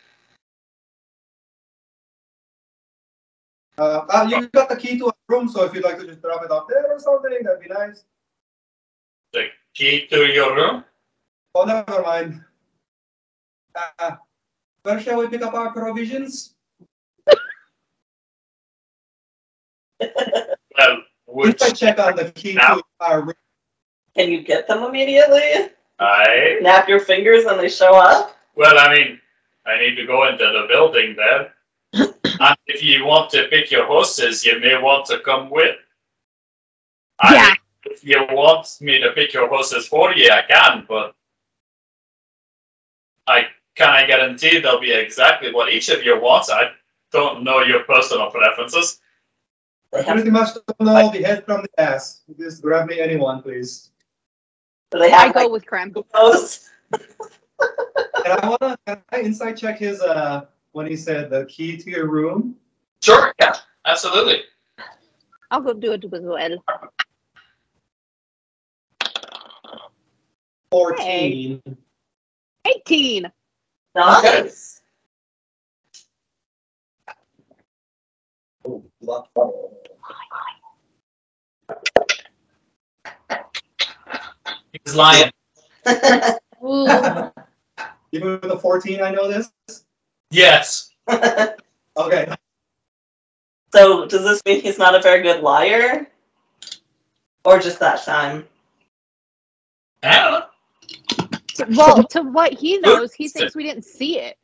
You got the key to a room, so if you'd like to just drop it off there or something, that'd be nice. The key to your room? Oh, never mind. Where shall we pick up our provisions? Well, If I check on the key to our room. Can you get them immediately? I Snap your fingers and they show up? Well, I mean, I need to go into the building there. And if you want to pick your horses, you may want to come with. Yeah. If you want me to pick your horses for you, I can, but I guarantee they'll be exactly what each of you wants. I don't know your personal preferences. I pretty much don't know the head from the ass. Just grab me anyone, please. Do they I have go with Krem. those? Can I insight check his when he said the key to your room? Sure, yeah, absolutely. I'll go do it as well. 14. 18. Nice. Oh, luck. He's lying. Ooh. Even with the 14, I know this? Yes. Okay. So does this mean he's not a very good liar? Or just that time? I don't know. Well, to what he knows, he thinks we didn't see it.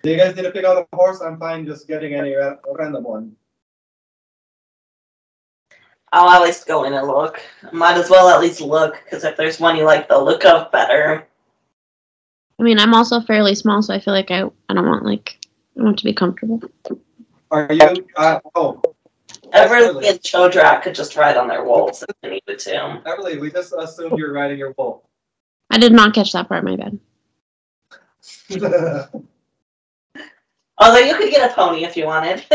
Do you guys need to pick out a horse? I'm fine just getting any random one. I'll at least go in and look. Might as well at least look, because if there's one you like the look of better. I mean, I'm also fairly small, so I feel like I don't want I want to be comfortable. Are you? Everlee and Chodrak could just ride on their wolves if they needed to. Everlee, we just assumed you're riding your wolf. I did not catch that part, my bad. Although you could get a pony if you wanted.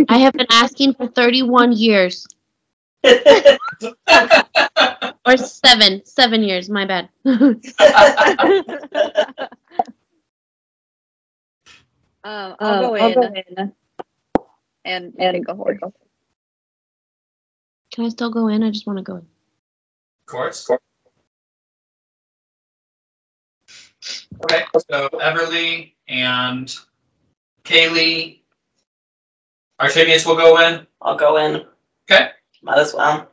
I have been asking for 31 years. Or 7 years, my bad. I'll go in and take a horse. Can I still go in? I just want to go in. Of course. Okay, so Everlee and Caleigh, Artimious will go in. I'll go in. Okay. Might as well.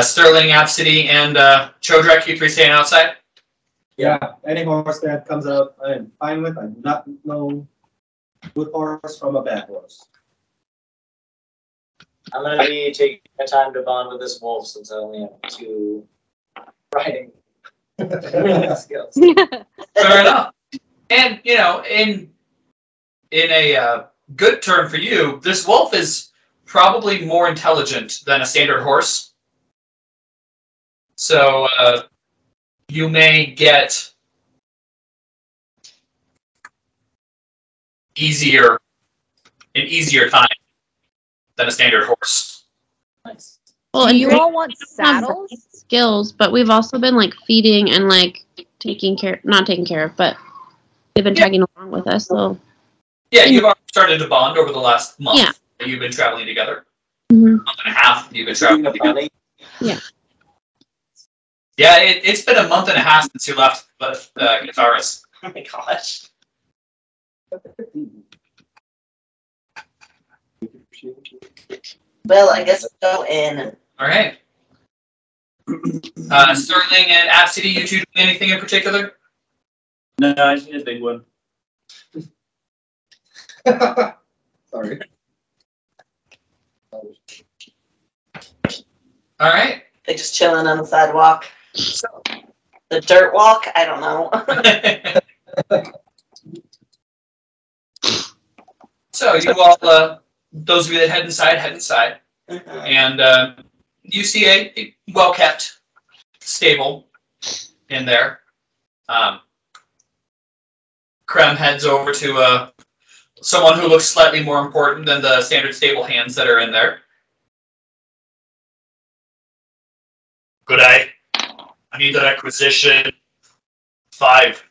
Sterling, Absidee, and Chodrak, you three staying outside? Yeah, any horse that comes out, I am fine with. I do not know good horse from a bad horse. I'm going to be taking my time to bond with this wolf since I only have 2 riding skills. Fair enough. And, you know, in a good turn for you, this wolf is probably more intelligent than a standard horse. So you may get an easier time than a standard horse. Nice. Well, Do and you all want saddles? skills, but we've also been feeding and not taking care of, but they've been tagging along with us. So Yeah, you've already started to bond over the last month. Yeah. That you've been traveling together. Mm-hmm. Month and a half you've been traveling together. Yeah. Yeah, it's been a month and a half since you left Guitarist. Oh my gosh. Well, I guess we'll go in. All right. Sterling and Absidee, you two doing anything in particular? No, I just need a big one. Sorry. All right. They just chilling on the sidewalk. The dirt walk? I don't know. So you all, those of you that head inside, Mhm. and you see a well-kept stable in there. Krem heads over to someone who looks slightly more important than the standard stable hands that are in there. Good day. I need to requisition 5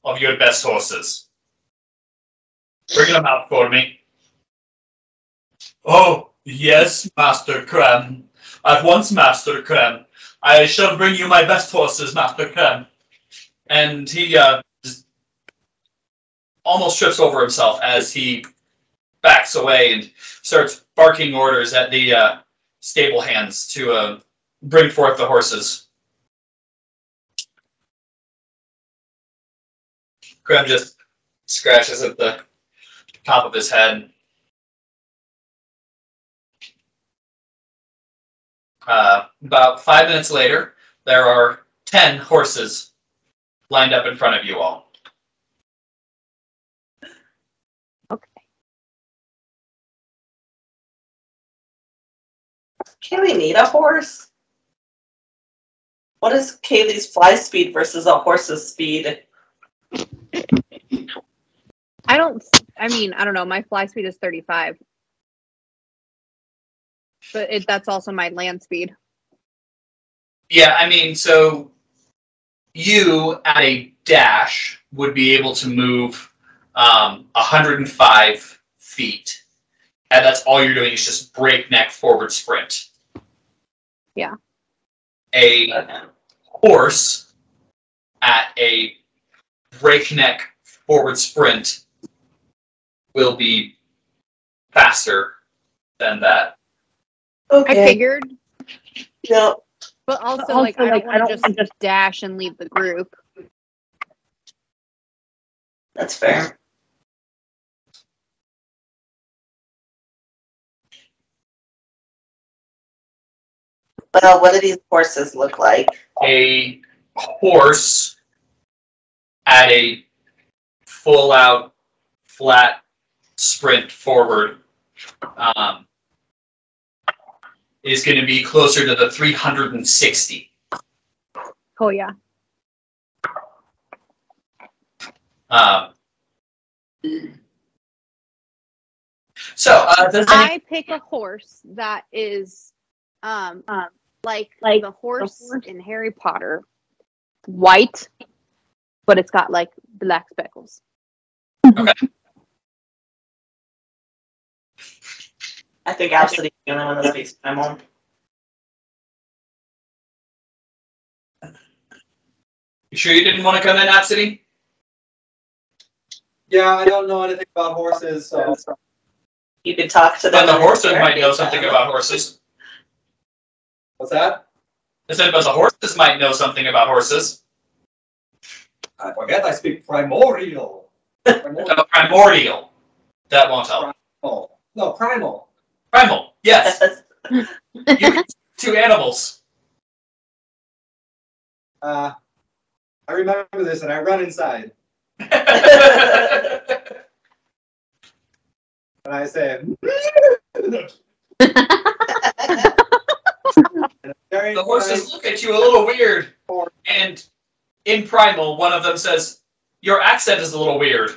of your best horses. Bring them out for me. Oh, yes, Master Krem. At once, Master Krem. I shall bring you my best horses, Master Krem. And he almost trips over himself as he backs away and starts barking orders at the stable hands to bring forth the horses. Krem just scratches at the top of his head. About 5 minutes later, there are 10 horses lined up in front of you all. Okay. Can we need a horse? What is Caleigh's fly speed versus a horse's speed? I don't know. My fly speed is 35. But that's also my land speed. Yeah, I mean, so you at a dash would be able to move 105 feet. And that's all you're doing is just breakneck forward sprint. Yeah. A horse at a breakneck forward sprint will be faster than that. Okay. I figured. No. But also, I don't want to just dash and leave the group. That's fair. Well, what do these horses look like? A horse at a full-out, flat sprint forward is going to be closer to the 360. Oh yeah. Does I pick a horse that is like the horse in Harry Potter, white, but it's got like black speckles. Okay. I think Absidee is the only one that speaks Primal. You sure you didn't want to come in, Absidee? Yeah, I don't know anything about horses, so You could talk to them. But the horses and might know interrogate something them. about horses. what's that? I said, but the horses might know something about horses. I forget I speak primordial. Primordial. That won't help. Primal. No, primal. Primal. Yes. You two animals. I remember this and I run inside. And I say, The horses look at you a little weird. And in Primal, one of them says, "Your accent is a little weird."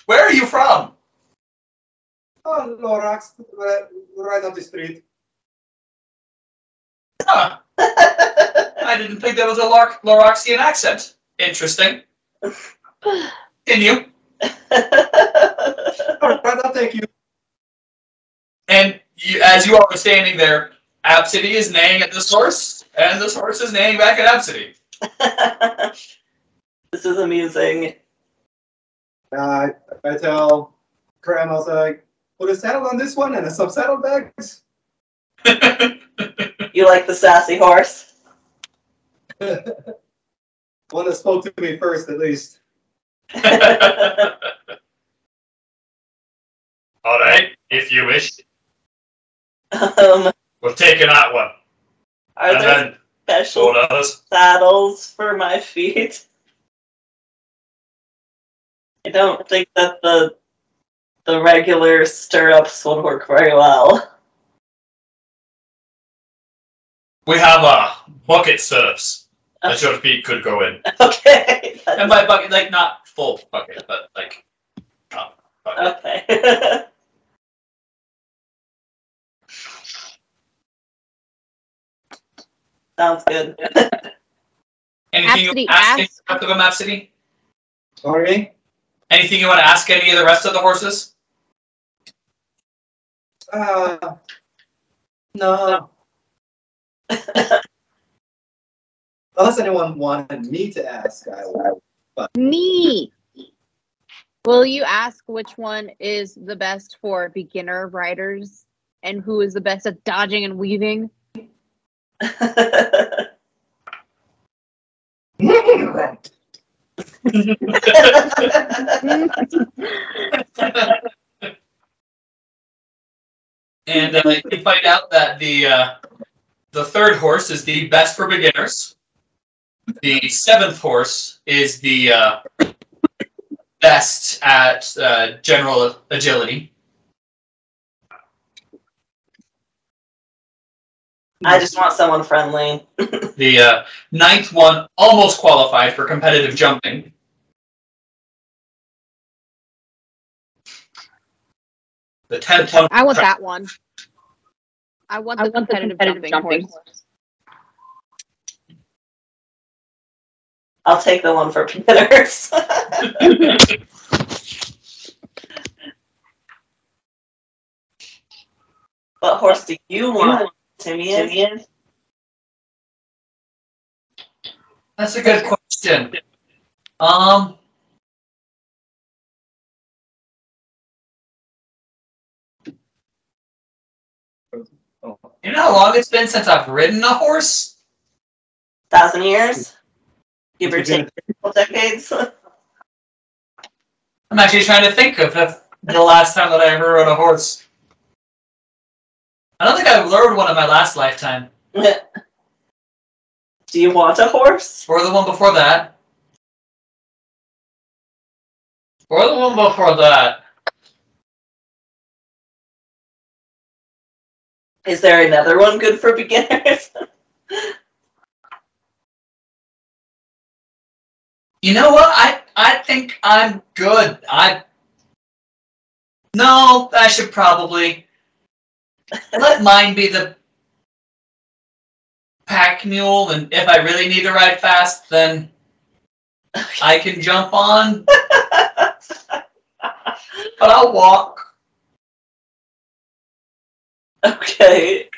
Where are you from? Oh, Lorax, right up the street. Huh. I didn't think that was a Loraxian accent. Interesting. Continue. All right, I'll take you. And as you all are standing there, Absidee is neighing at this horse, and this horse is neighing back at Absidee. This is amusing. I tell Graham, I was like, put a saddle on this one and some saddlebags. You like the sassy horse? One that spoke to me first, at least. All right, if you wish, Are we'll take that one. And there then special hold others. saddles for my feet? I don't think that the regular stirrups would work very well. We have bucket stirrups that your feet could go in. Okay. And by bucket, like not full bucket, but like bucket. Okay. Sounds good. Anything you want Absidee, to ask ask- any of them, Absidee? Sorry? Anything you want to ask any of the rest of the horses? No. Unless anyone wanted me to ask, I will. Me. Will you ask which one is the best for beginner riders and who is the best at dodging and weaving? And you find out that the third horse is the best for beginners. The seventh horse is the best at general agility. I just want someone friendly. The ninth one almost qualified for competitive jumping. The 10th one. I want that one. I want the competitive jumping horse. I'll take the one for beginners. What horse do you want, Timian? That's a good question. You know how long it's been since I've ridden a horse? 1,000 years? Give or take a couple decades? I'm actually trying to think of the last time that I ever rode a horse. I don't think I lured one in my last lifetime. Do you want a horse? Or the one before that. Or the one before that. Is there another one good for beginners? You know what? I think I'm good. No, I should probably let mine be the pack mule, and if I really need to ride fast, then I can jump on. But I'll walk. Okay.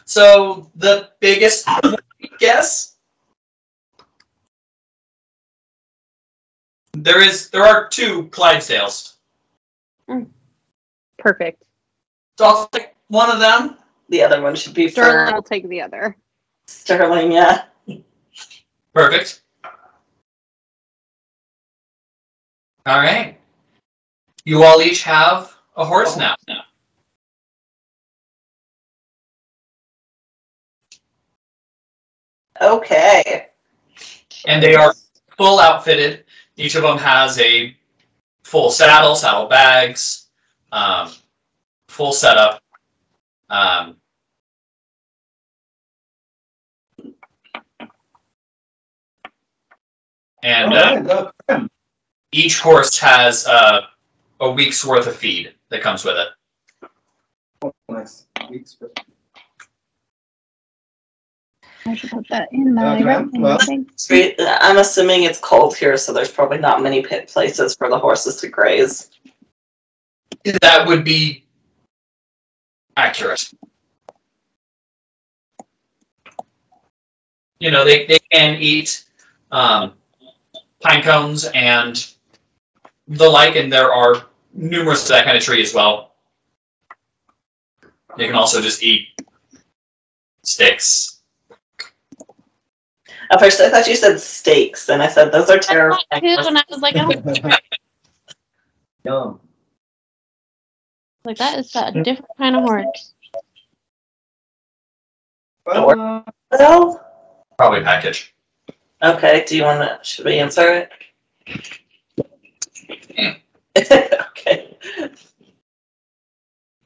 So the biggest guess? There are 2 Clydesdales. Perfect. So I'll take one of them. The other one should be Sterling for will take the other. Sterling, yeah. Perfect. Alright. You all each have a horse now. Okay. And they are full outfitted. Each of them has a full saddle, saddle bags, full setup. And each horse has a week's worth of feed that comes with it. Oh, nice. Weeks worth. I should put that in my Okay, I'm assuming it's cold here, so there's probably not many places for the horses to graze. That would be accurate. You know, they can eat pine cones and the like, and there are numerous of that kind of tree as well. They can also just eat sticks. At first, I thought you said steaks, and I said those are terrifying. And I was like, oh, Yum. like that is a different kind of horse. Well, Well, Probably package. okay. Do you want to? Should we answer it? Okay.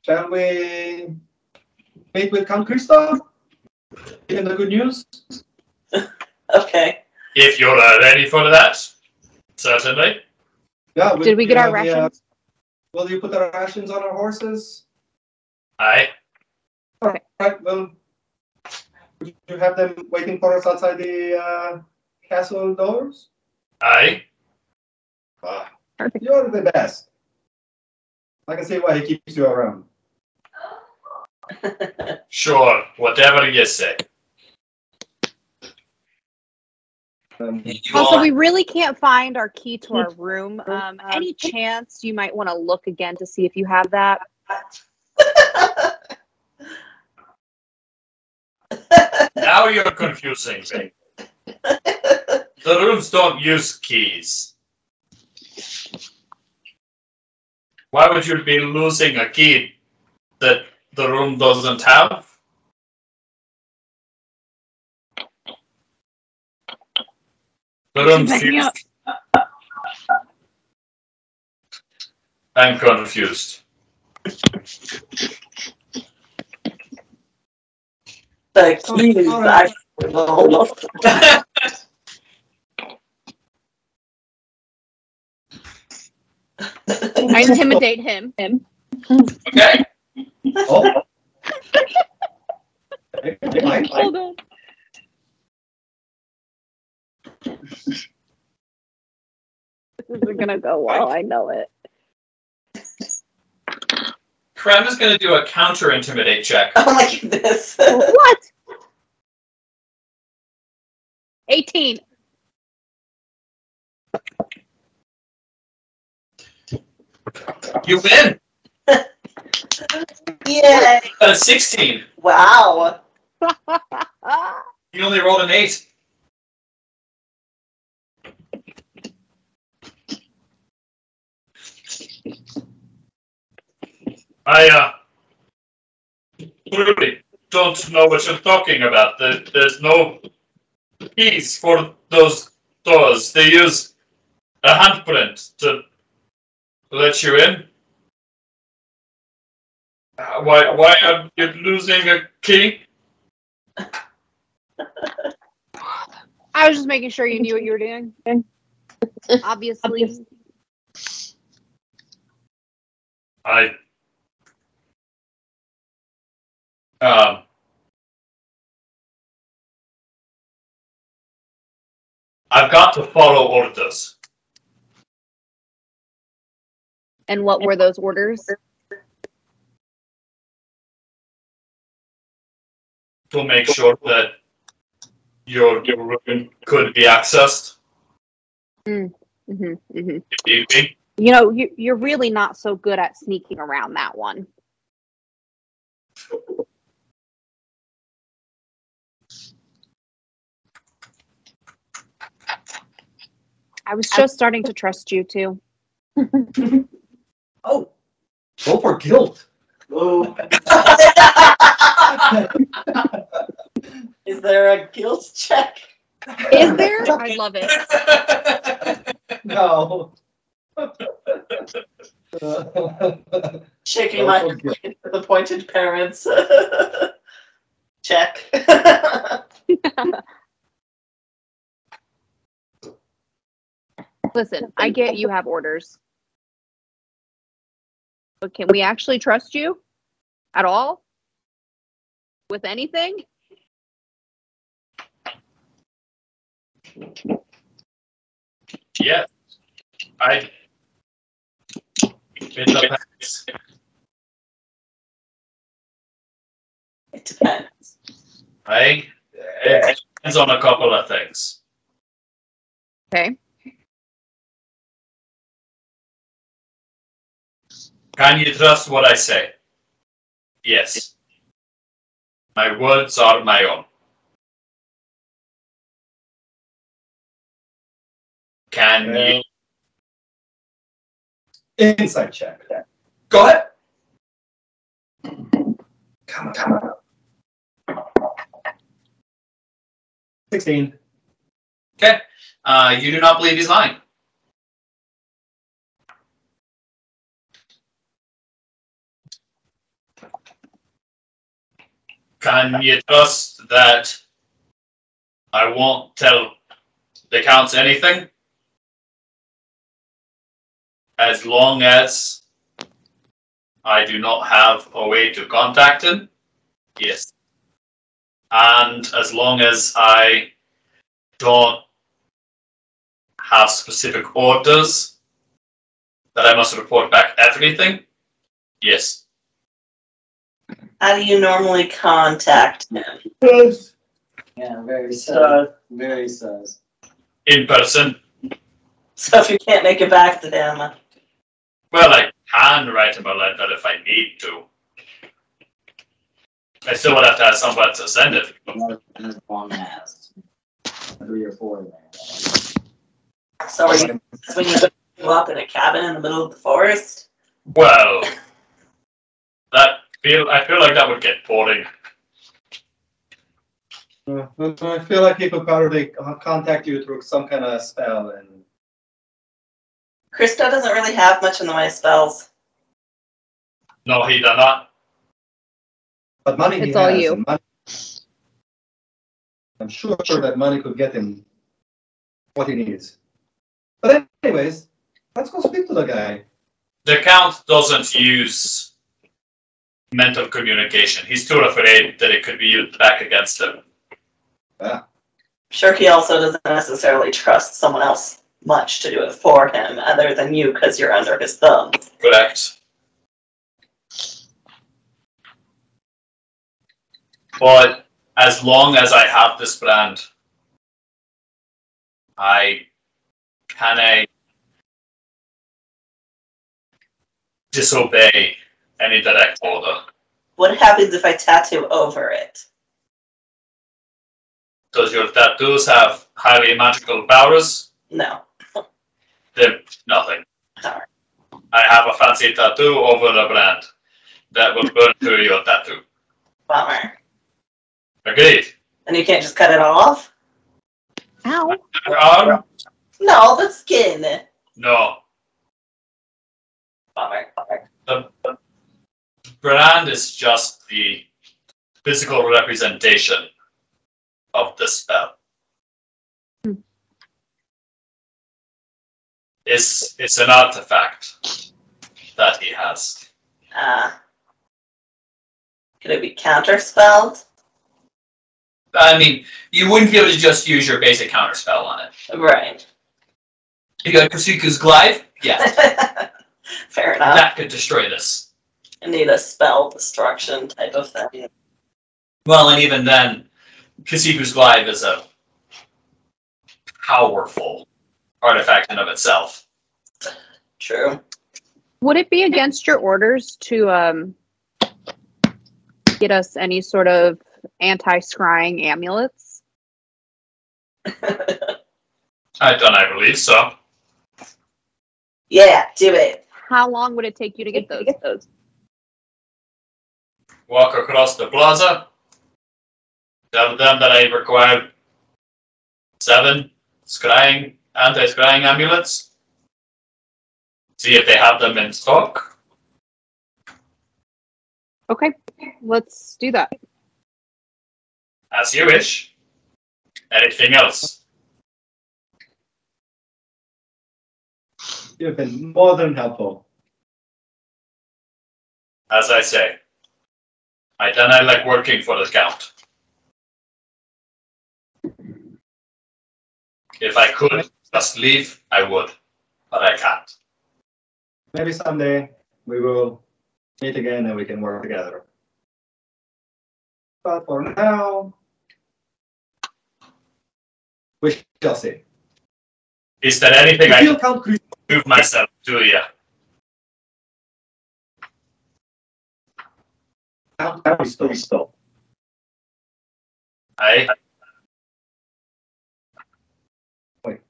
shall we meet with Count Christoph? Give him the good news? Okay. If you're ready for that, certainly. Yeah. Did we get our have the, rations? will you put the rations on our horses? Aye. Right. Well, would you have them waiting for us outside the castle doors? Aye. Ah, Perfect. you're the best. I can see why he keeps you around. Sure, whatever you say. You Also, we really can't find our key to our room. Any chance you might want to look again to see if you have that? Now you're confusing me. The rooms don't use keys. Why would you be losing a key that the room doesn't have? The room's used. I'm confused. The keys actually I intimidate him. Okay. Oh. Mike, Hold on. This isn't gonna go well. I know it. Krem is going to do a counter intimidate check. Oh my goodness. What? 18. You win. Yay. Got a 16. Wow. You only rolled an 8. I really don't know what you're talking about. There's no keys for those doors. They use a handprint to let you in. Why are you losing a key? I was just making sure you knew what you were doing. Obviously. I've got to follow orders. And what were those orders? To make sure that your room could be accessed. You know, you're really not so good at sneaking around that one. I was just starting to trust you too. Oh, go for guilt. Oh. Is there a guilt check? Is there? I love it. No. Shaking my head for the pointed parents. Check. Listen, I get you have orders. But can we actually trust you? At all? With anything? Yeah. It depends. It depends. It depends on a couple of things. Okay. Can you trust what I say? Yes. My words are my own. Can you... Insight check. Go ahead. Come on. 16. Okay. You do not believe he's lying. Can you trust that I won't tell the Count anything? As long as I do not have a way to contact him? Yes. And as long as I don't have specific orders that I must report back everything? Yes. How do you normally contact him? Yes. Yeah, very sus. Very sus. In person? So if you can't make it back to him, Well, I can write him a letter if I need to. I still would have to have somewhere to send it. Not as long as 3 or 4 there. so are you when you go up in a cabin in the middle of the forest? Well, I feel like that would get boring. I feel like he could probably contact you through some kind of spell. And Krista doesn't really have much in the way of spells. No, he does not. But money he It's all has. you. And money, I'm sure that money could get him what he needs. But anyways, let's go speak to the guy. The Count doesn't use mental communication. He's too afraid that it could be used back against him. Yeah. Sure, he also doesn't necessarily trust someone else much to do it for him, other than you, because you're under his thumb. Correct. But as long as I have this brand, can I disobey any direct order? What happens if I tattoo over it? Does your tattoos have highly magical powers? No. Then nothing. Alright. I have a fancy tattoo over the brand. that will burn through your tattoo. Bummer. Agreed. And you can't just cut it off? Ow. Your arm? No, the skin. No. Bummer. The brand is just the physical representation of the spell. It's an artifact that he has. Could it be counterspelled? I mean, you wouldn't be able to just use your basic counterspell on it. Right. You got Kasuka's Glaive? Yeah. Fair enough. That could destroy this. I need a spell destruction type of thing. Well, and even then, Kasuka's Glaive is a powerful artifact in of itself. True. Would it be against your orders to get us any sort of anti-scrying amulets? I believe so. Yeah, do it. How long would it take you to get those? Walk across the plaza. Tell them that I require 7 anti-scrying amulets. See if they have them in stock. Okay, let's do that. As you wish. Anything else? You've been more than helpful. As I say, I don't like working for the Count. If I could just leave, I would, but I can't. Maybe someday we will meet again and we can work together. But for now, we shall see. Is there anything I Feel can prove myself to you? Stop. Aye? Wait.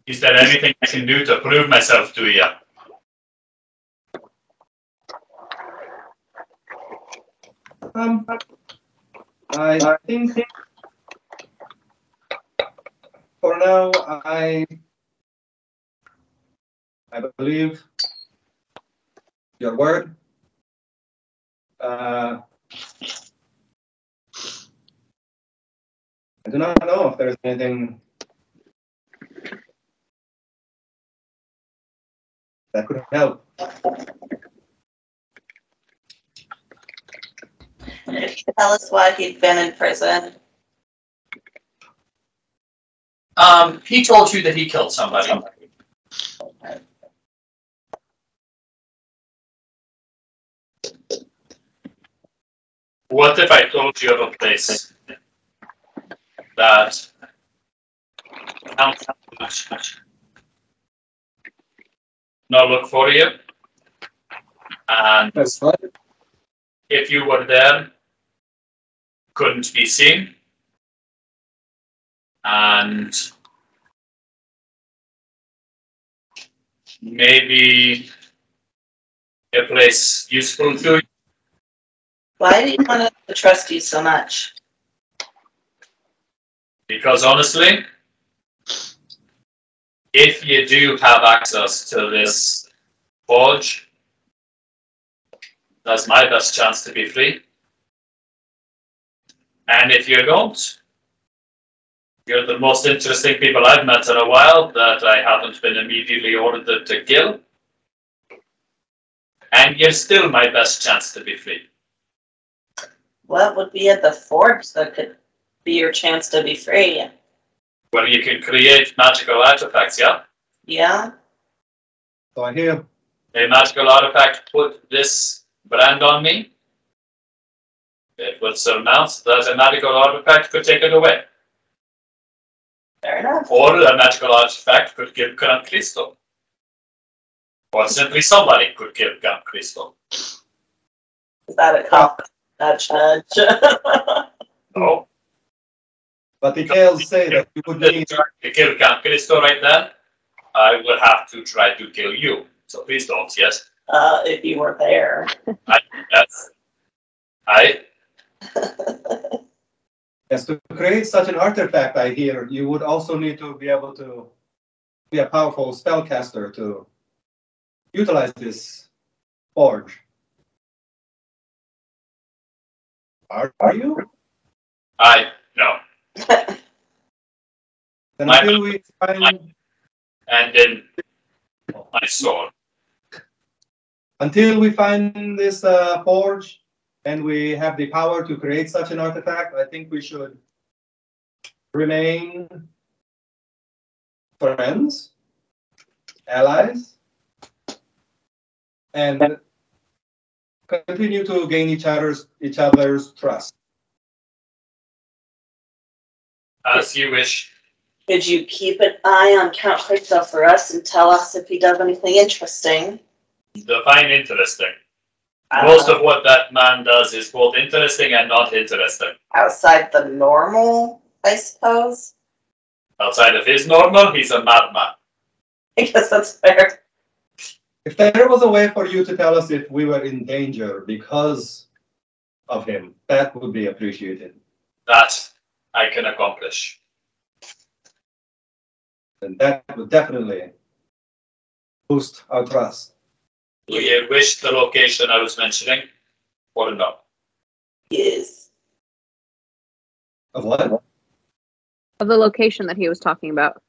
Is there anything I can do to prove myself to you? I think for now I believe your word. I do not know if there's anything that could help. If you could tell us why he'd been in prison. He told you that he killed somebody. What if I told you of a place that not look for you, and if you were there, couldn't be seen, and maybe a place useful to you? Why do you want us to trust you so much? Because honestly, if you do have access to this forge, that's my best chance to be free. And if you don't, you're the most interesting people I've met in a while that I haven't been immediately ordered to kill. And you're still my best chance to be free. What would be at the forge that could be your chance to be free? Well, you can create magical artifacts, yeah? Yeah? So I hear. A magical artifact put this brand on me. It would surmount that a magical artifact could take it away. Fair enough. Or a magical artifact could give Gran Cristo. Or simply somebody could give Gran Cristo. Is that a cop? Nudge, nudge. No. But the tales say that you would need. To kill Gran Cristo right then, I would have to try to kill you. so please don't yet. If you were there. Yes, to create such an artifact, I hear, you would also need to be able to be a powerful spellcaster to utilize this forge. Are you? No. Then until we find... And then my sword. Until we find this forge and we have the power to create such an artifact, I think we should remain friends, allies, and continue to gain each other's trust. As you wish. Could you keep an eye on Count Crypto for us and tell us if he does anything interesting? Define interesting. Most of what that man does is both interesting and not interesting. Outside the normal, I suppose? Outside of his normal, he's a madman. I guess that's fair. If there was a way for you to tell us if we were in danger because of him, that would be appreciated. That I can accomplish. And that would definitely boost our trust. Do you wish the location I was mentioning, or no? Yes. Of what? Of the location that he was talking about.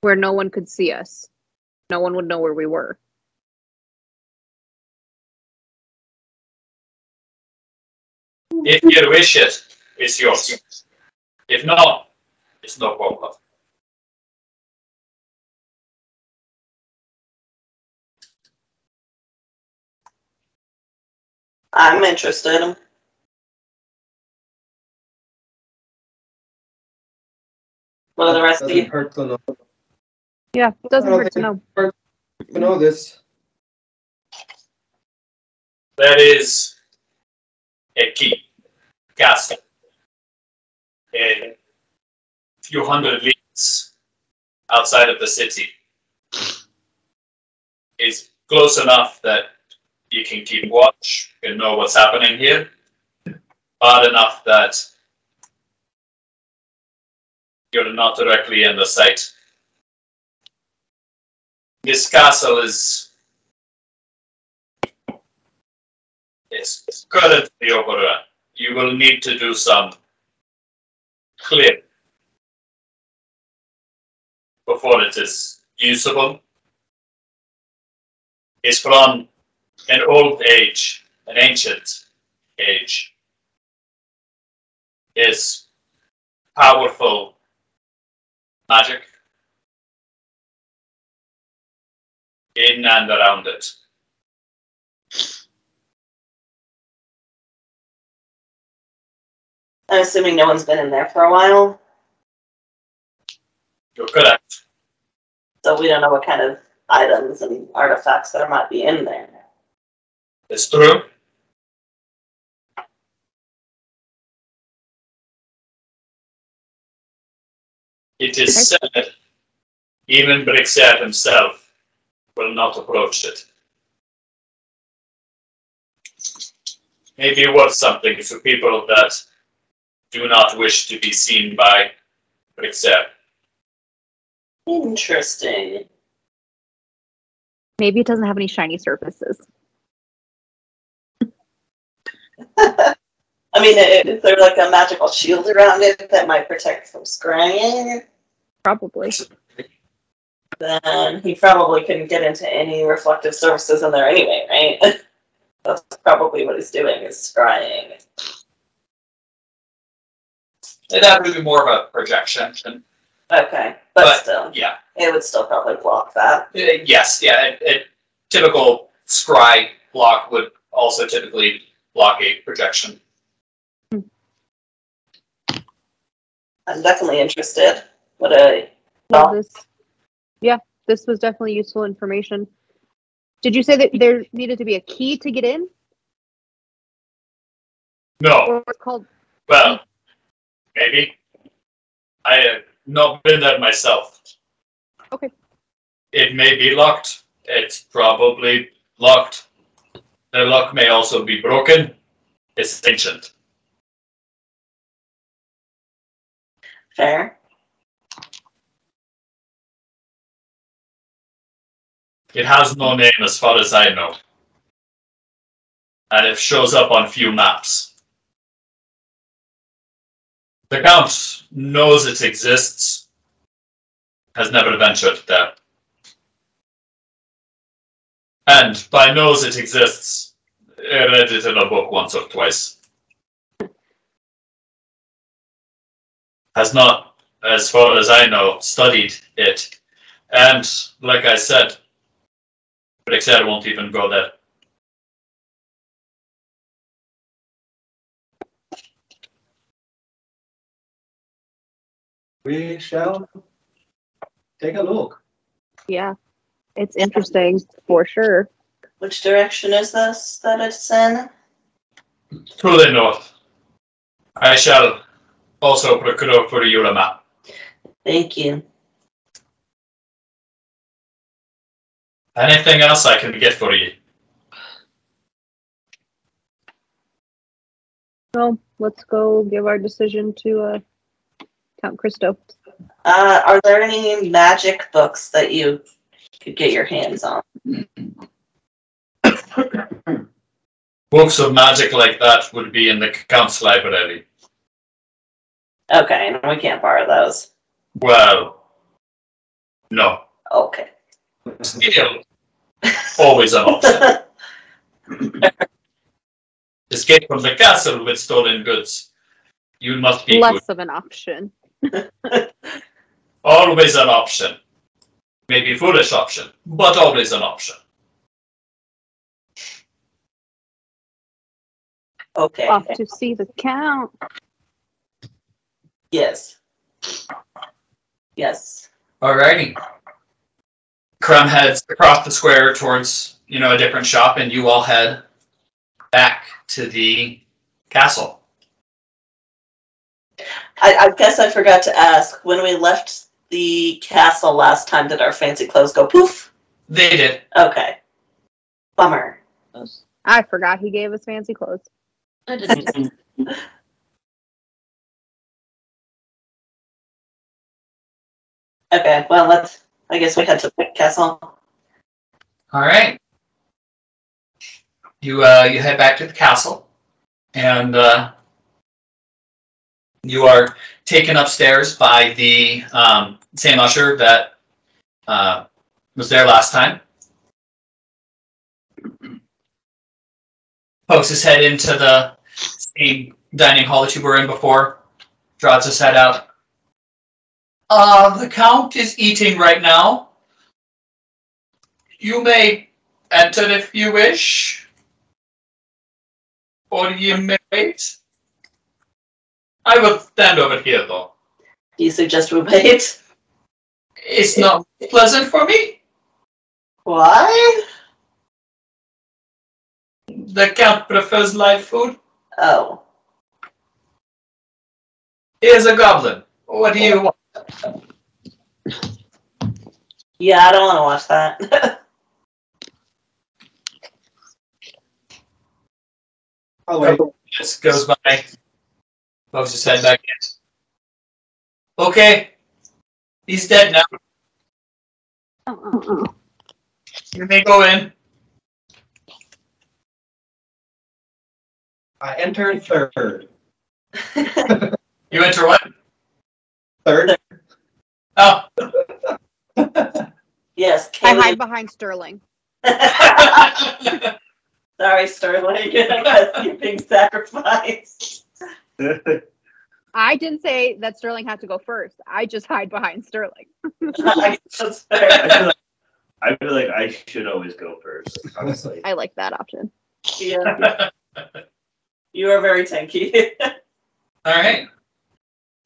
Where no one could see us. No one would know where we were. If you wish it, it's yours. If not, it's no problem. I'm interested. What are the rest of Doesn't you? hurt to know. Yeah, it doesn't hurt to know. To know this. There is a key castle a few hundred leagues outside of the city. It's close enough that you can keep watch and know what's happening here. Far enough that you're not directly in the sight. This castle is currently overrun. You will need to do some clear before it is usable. It's from an old age, an ancient age. Is powerful magic in and around it. I'm assuming no one's been in there for a while, You're correct. so we don't know what kind of items and artifacts there might be in there. It's true. It is said even Brixer himself will not approach it. Maybe worth something to people that do not wish to be seen by Brixer. Interesting. Maybe it doesn't have any shiny surfaces. I mean, is there like a magical shield around it that might protect from scrying? Probably. Then he probably couldn't get into any reflective surfaces in there anyway, right? That's probably what he's doing, is scrying. That would be more of a projection. Okay, but still, Yeah. it would still probably block that. Yes, yeah. A typical scry block would also typically block a projection. I'm definitely interested. This was definitely useful information. Did you say that there needed to be a key to get in? No. Or it's called... Well, maybe. I have not been there myself. Okay. It may be locked. It's probably locked. The lock may also be broken. It's ancient. Fair. It has no name as far as I know. And it shows up on few maps. The Count knows it exists, has never ventured there. And by knows it exists, I read it in a book once or twice. Has not, as far as I know, studied it. And, like I said, Brixer won't even go there. We shall take a look. Yeah, it's interesting for sure. Which direction is this that it's in? To the north. I shall also procure for you a map. Thank you. Anything else I can get for you? So let's go give our decision to Count Christo. Are there any magic books that you could get your hands on? Books of magic like that would be in the Count's library. Okay, and we can't borrow those. Well, no. Okay. Still, always an option. Escape from the castle with stolen goods. You must be Less good. of an option. Always an option. Maybe foolish option, but always an option. Okay. Off to see the Count. Yes. Yes. Alrighty. Crumb heads across the square towards, a different shop, and you all head back to the castle. I guess I forgot to ask, when we left the castle last time, did our fancy clothes go poof? They did. Okay. Bummer. I forgot he gave us fancy clothes. I didn't. Okay, well, I guess we head to the castle. Alright. You head back to the castle, and you are taken upstairs by the same usher that was there last time. Pokes his head into the same dining hall that you were in before. Draws his head out. The Count is eating right now. You may enter if you wish. Or you may wait. I will stand over here, though. Do you suggest we wait? It's not pleasant for me. Why? The Count prefers live food. Oh. Here's a goblin. What do you want? Yeah, I don't want to watch that. I'll wait. This goes by. Pokes his head back in. Okay. He's dead now. You may go in. I enter third. You enter what? Third. Oh. Yes, I Caleigh. hide behind Sterling. Sorry, Sterling. You're being sacrificed. I didn't say that Sterling had to go first. I just hide behind Sterling. I guess that's fair. I feel like I should always go first, honestly. I like that option. Yeah. You are very tanky. All right.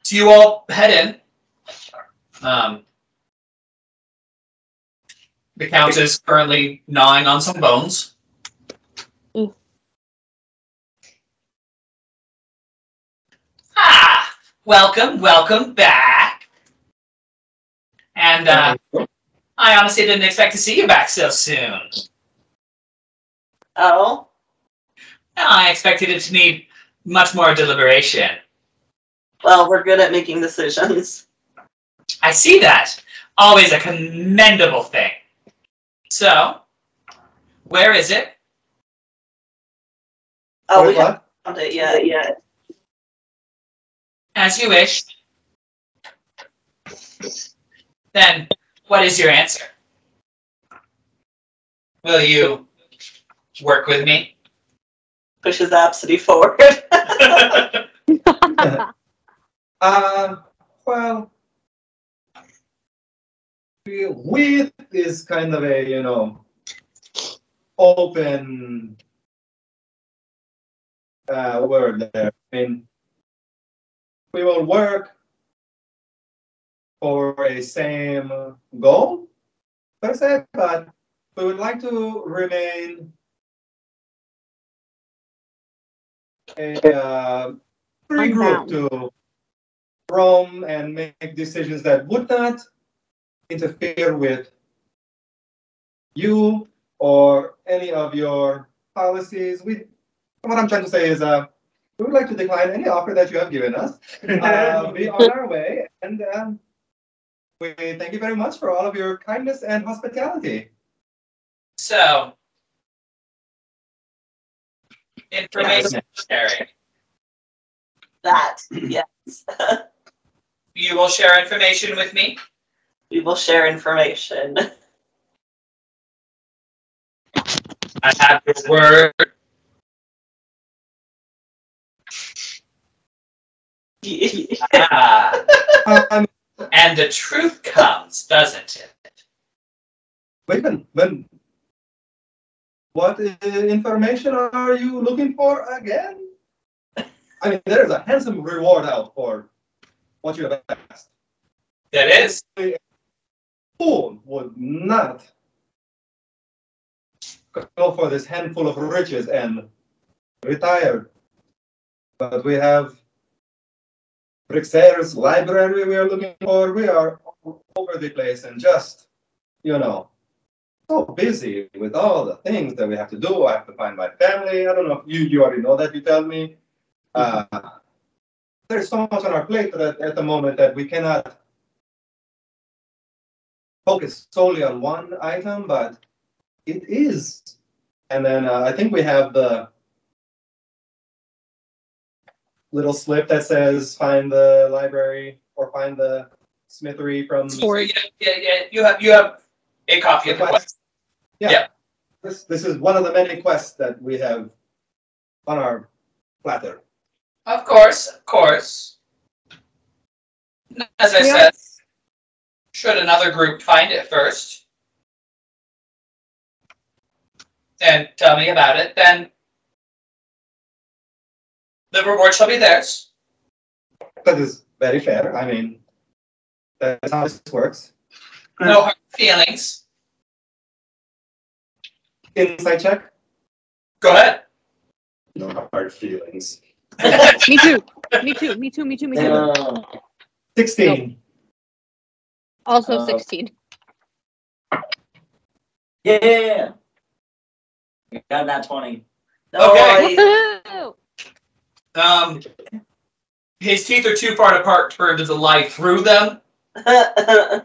So you all head in. The Count is currently gnawing on some bones. Welcome back. And I honestly didn't expect to see you back so soon. Oh? I expected it to need much more deliberation. Well, we're good at making decisions. I see that. Always a commendable thing. So, where is it? Oh, Wait, we haven't found it yet. As you wish. Then, what is your answer? Will you work with me? Pushes Absidee forward. Well, with is kind of a, open word there. I mean, we will work for a same goal, per se, but we would like to remain a free group to roam and make decisions that would not interfere with you or any of your policies. What I'm trying to say is, we would like to decline any offer that you have given us. Be on our way, and we thank you very much for all of your kindness and hospitality. So, information sharing. That, yes. You will share information with me? We will share information. I have your word. And the truth comes, doesn't it? What information are you looking for again? I mean, there is a handsome reward out for what you have asked. There is. A fool would not go for this handful of riches and retire. But we have Brixer's library we are looking for. We are all over the place and just, so busy with all the things that we have to do. I have to find my family. I don't know if you already know that, you tell me. There's so much on our plate at the moment that we cannot focus solely on one item, but it is. And then I think we have the little slip that says find the library or find the smithery from. Yeah. You have a copy of the quest. Yeah. This is one of the many quests that we have on our platter. Of course. As I said, should another group find it first and tell me about it, then the reward shall be theirs. That is very fair. I mean, that's how this works. No hard feelings. Insight check? Go ahead. No hard feelings. Me too. 16. Also 16. Yeah. Got that 20. Okay. Woohoo! His teeth are too far apart for him to lie through them, but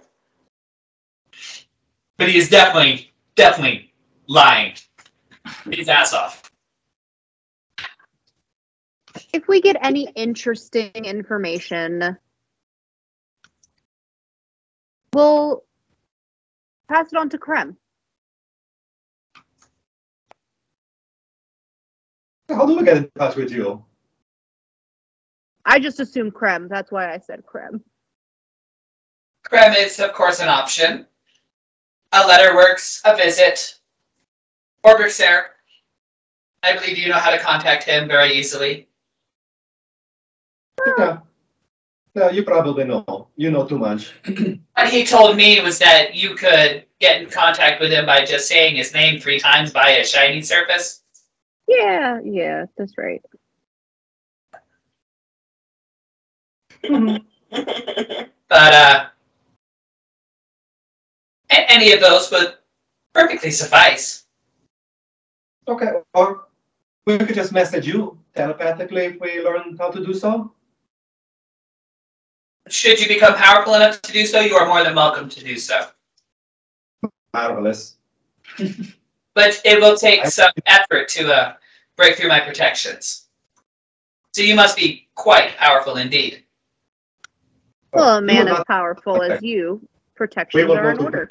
he is definitely lying his ass off. If we get any interesting information, we'll pass it on to Krem. How do we get in touch with you? I just assumed Krem. That's why I said Krem. Krem is, of course, an option. A letter works, a visit, or Berserker. I believe you know how to contact him very easily. Yeah. Yeah, you probably know. You know too much. What he told me was that you could get in contact with him by just saying his name 3 times by a shiny surface. Yeah, that's right. But Any of those would perfectly suffice. Okay, or we could just message you telepathically if we learn how to do so. Should you become powerful enough to do so, you are more than welcome to do so. Marvelous. But it will take some effort to break through my protections. So you must be quite powerful indeed. Well, a man as powerful as you, protections are in order.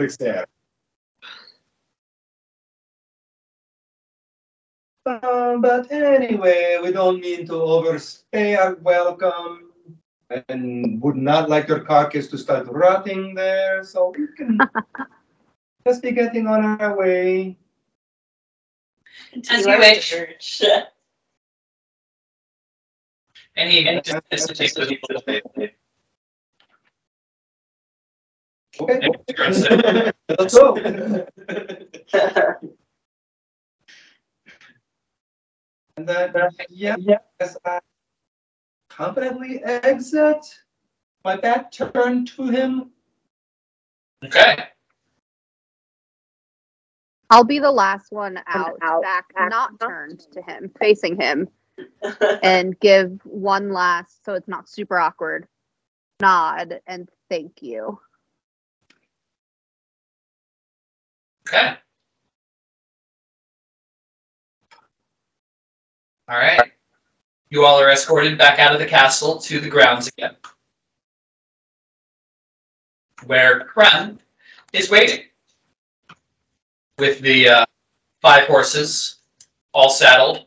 But anyway, we don't mean to overstay our welcome and would not like your carcass to start rotting there, so we can just be getting on our way. As you wish. And he just hesitates with you. Okay. Let's go. And then, as I confidently exit, my back turned to him. Okay. I'll be the last one out, back not turned to him, facing him, and give one last, so it's not super awkward, nod and thank you. Okay. All right. You all are escorted back out of the castle to the grounds again, where Krem is waiting with the 5 horses all saddled.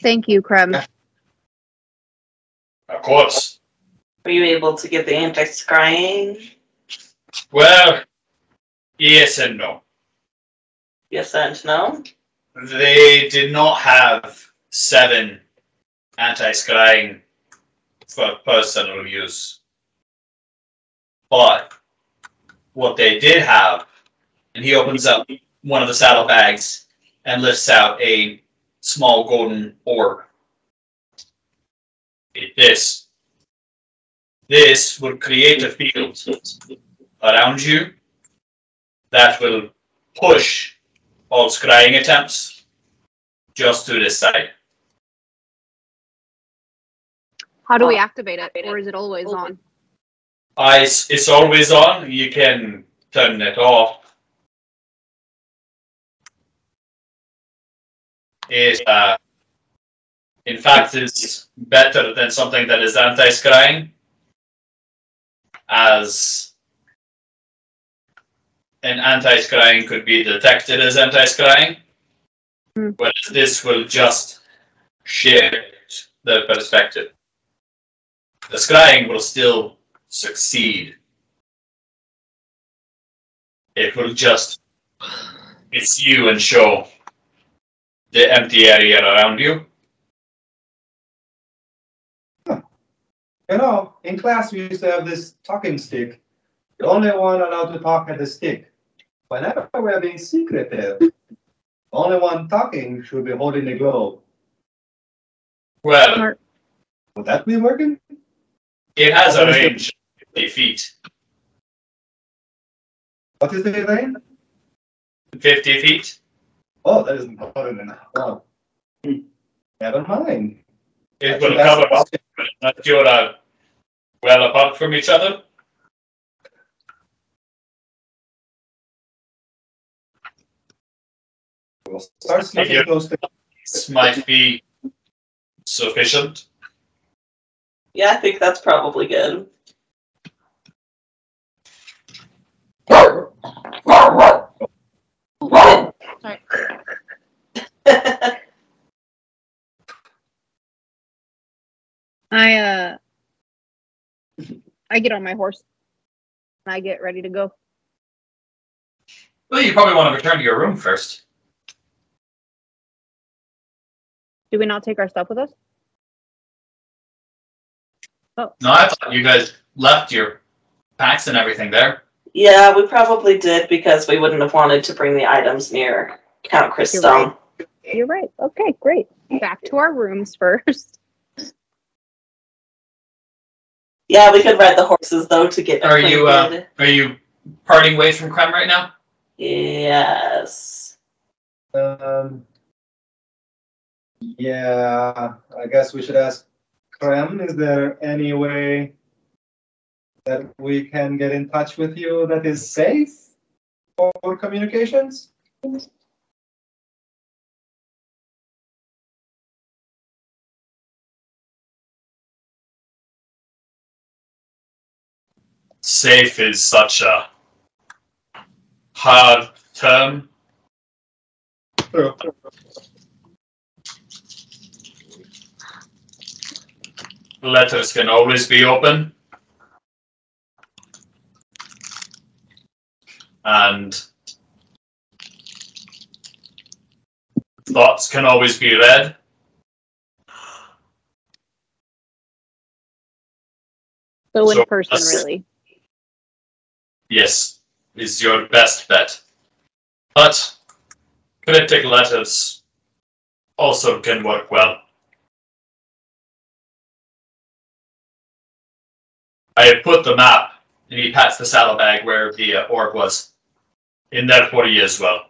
Thank you, Krem. Of course. Were you able to get the anti-scrying? Well, yes and no. Yes and no? They did not have 7 anti-scrying for personal use. But what they did have, and he opens up one of the saddlebags and lifts out a small golden orb. This will create a field around you that will push all scrying attempts just to this side. How do we activate it, or is it always on? It's always on. You can turn it off. It, in fact, is better than something that is anti-scrying, as an anti-scrying could be detected as anti-scrying, whereas this will just shift the perspective. The scrying will still succeed. It will just miss you and show the empty area around you. You know, in class we used to have this talking stick. The only one allowed to talk at the stick. Whenever we're being secretive, the only one talking should be holding the globe. Well, would that be working? It has a range of 50 feet. What is the range? 50 feet? Oh, that isn't more than enough. Wow. Never mind. It will cover up, but not you're well apart from each other. We'll start sneaking close to. This might be sufficient. Yeah, I think that's probably good. Sorry. I get on my horse and I get ready to go. Well, you probably want to return to your room first. Do we not take our stuff with us? Oh. No, I thought you guys left your packs and everything there. Yeah, we probably did because we wouldn't have wanted to bring the items near Count Christone. You're right. Okay, great. Back to our rooms first. Yeah, we could ride the horses though to get acquainted. Are you parting ways from Krem right now? Yes. Yeah, I guess we should ask Krem, is there any way that we can get in touch with you that is safe for communications? Safe is such a hard term. True. Letters can always be open. And thoughts can always be read. So in So, person, really. Yes, is your best bet. But cryptic letters also can work well. I have put the map, and he pats the saddlebag where the orb was, in there for you as well.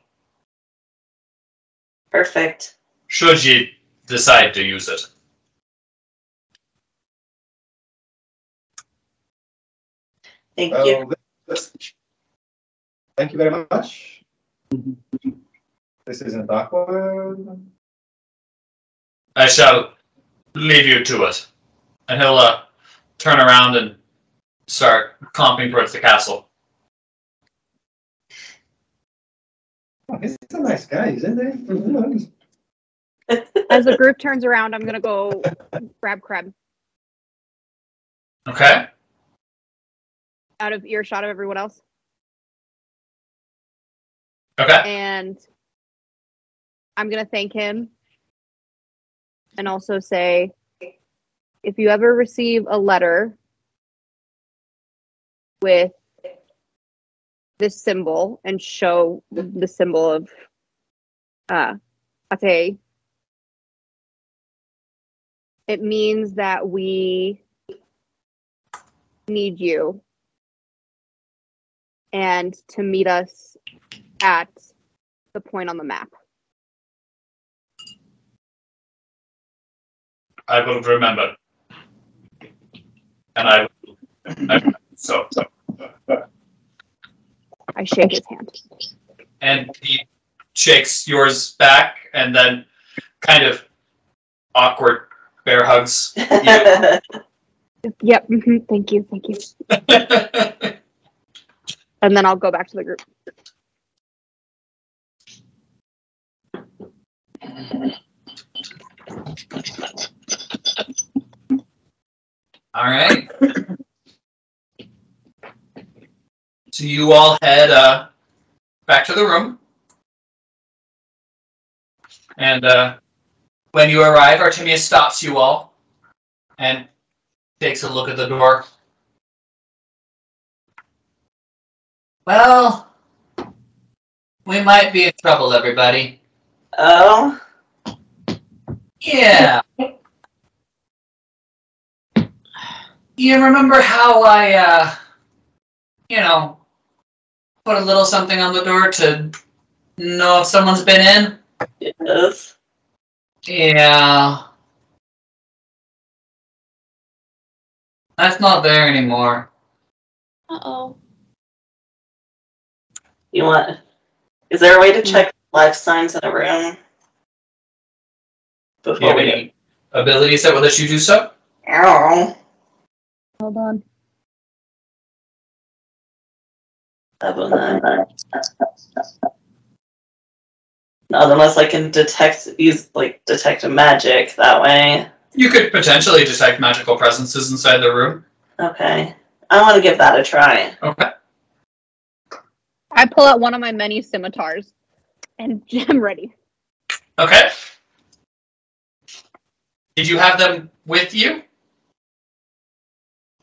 Perfect. Should you decide to use it. Thank you. Thank you very much. This isn't awkward. I shall leave you to it. And he'll turn around and start comping towards the castle. Oh, he's a nice guy, isn't he? As the group turns around, I'm going to go grab Krem Okay? out of earshot of everyone else. Okay. And I'm going to thank him and also say, if you ever receive a letter with this symbol and show the symbol of Abcde, it means that we need you and to meet us at the point on the map. I will remember. And I so. I shake his hand. And he shakes yours back and then kind of awkward bear hugs you. Yep. Thank you. Thank you. And then I'll go back to the group. All right. So you all head back to the room. And when you arrive, Artimious stops you all and takes a look at the door. Well, we might be in trouble, everybody. Oh? Yeah. You remember how I, put a little something on the door to know if someone's been in? Yes. Yeah. That's not there anymore. Uh-oh. Is there a way to check life signs in a room? Do you have any abilities that will let you do so? Ow. Hold on. Not unless I can detect a magic that way. You could potentially detect magical presences inside the room. Okay. I want to give that a try. Okay. I pull out one of my many scimitars and I'm ready. Okay. Did you have them with you?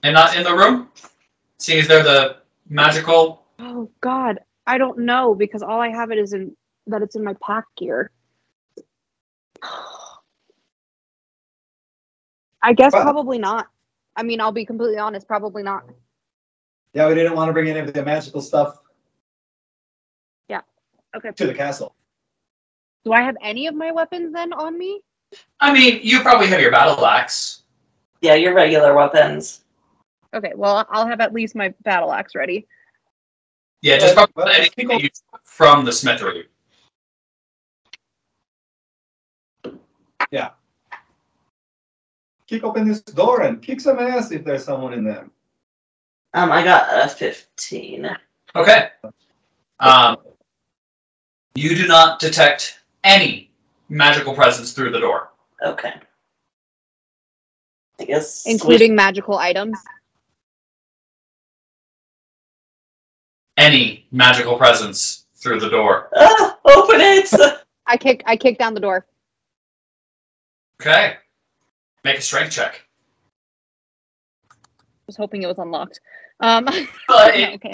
And not in the room? Seeing as they're the magical... Oh God, I don't know because all I have it's in my pack gear. I guess probably not. I mean, I'll be completely honest, probably not. Yeah, we didn't want to bring any of the magical stuff. Yeah. Okay. To the castle. Do I have any of my weapons then on me? I mean, you probably have your battle axe. Yeah, your regular weapons. Okay, well, I'll have at least my battle axe ready. Yeah, just probably anything that you took from the smithery. Yeah. Kick open this door and kick some ass if there's someone in there. I got a 15. Okay. You do not detect any magical presence through the door. Okay. I guess. Including magical items. Any magical presence through the door. Ah, open it! I kick down the door. Okay. Make a strength check. Was hoping it was unlocked. Okay.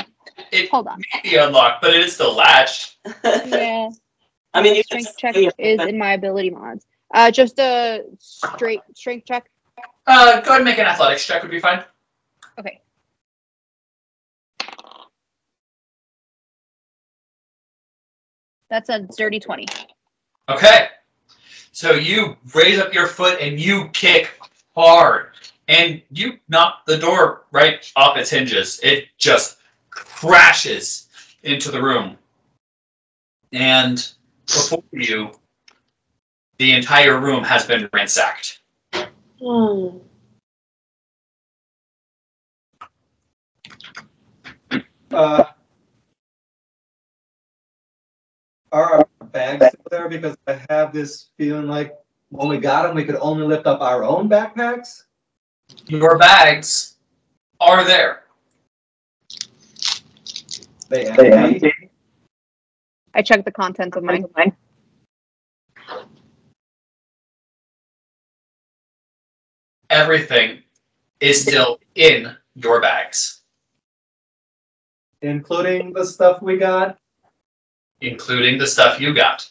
It Hold on. may be unlocked, but it is still latched. Yeah. I mean, you can Strength check is in my ability mods. Just a straight strength check. Go ahead and make an athletics check would be fine. Okay. That's a dirty 20. Okay. So you raise up your foot and you kick hard. And you knock the door right off its hinges. It just crashes into the room. And before you, the entire room has been ransacked. Oh. Are our bags still there? Because I have this feeling like when we got them, we could only lift up our own backpacks. Your bags are there. They empty. I checked the contents of mine. Everything is still in your bags. Including the stuff we got. Including the stuff you got.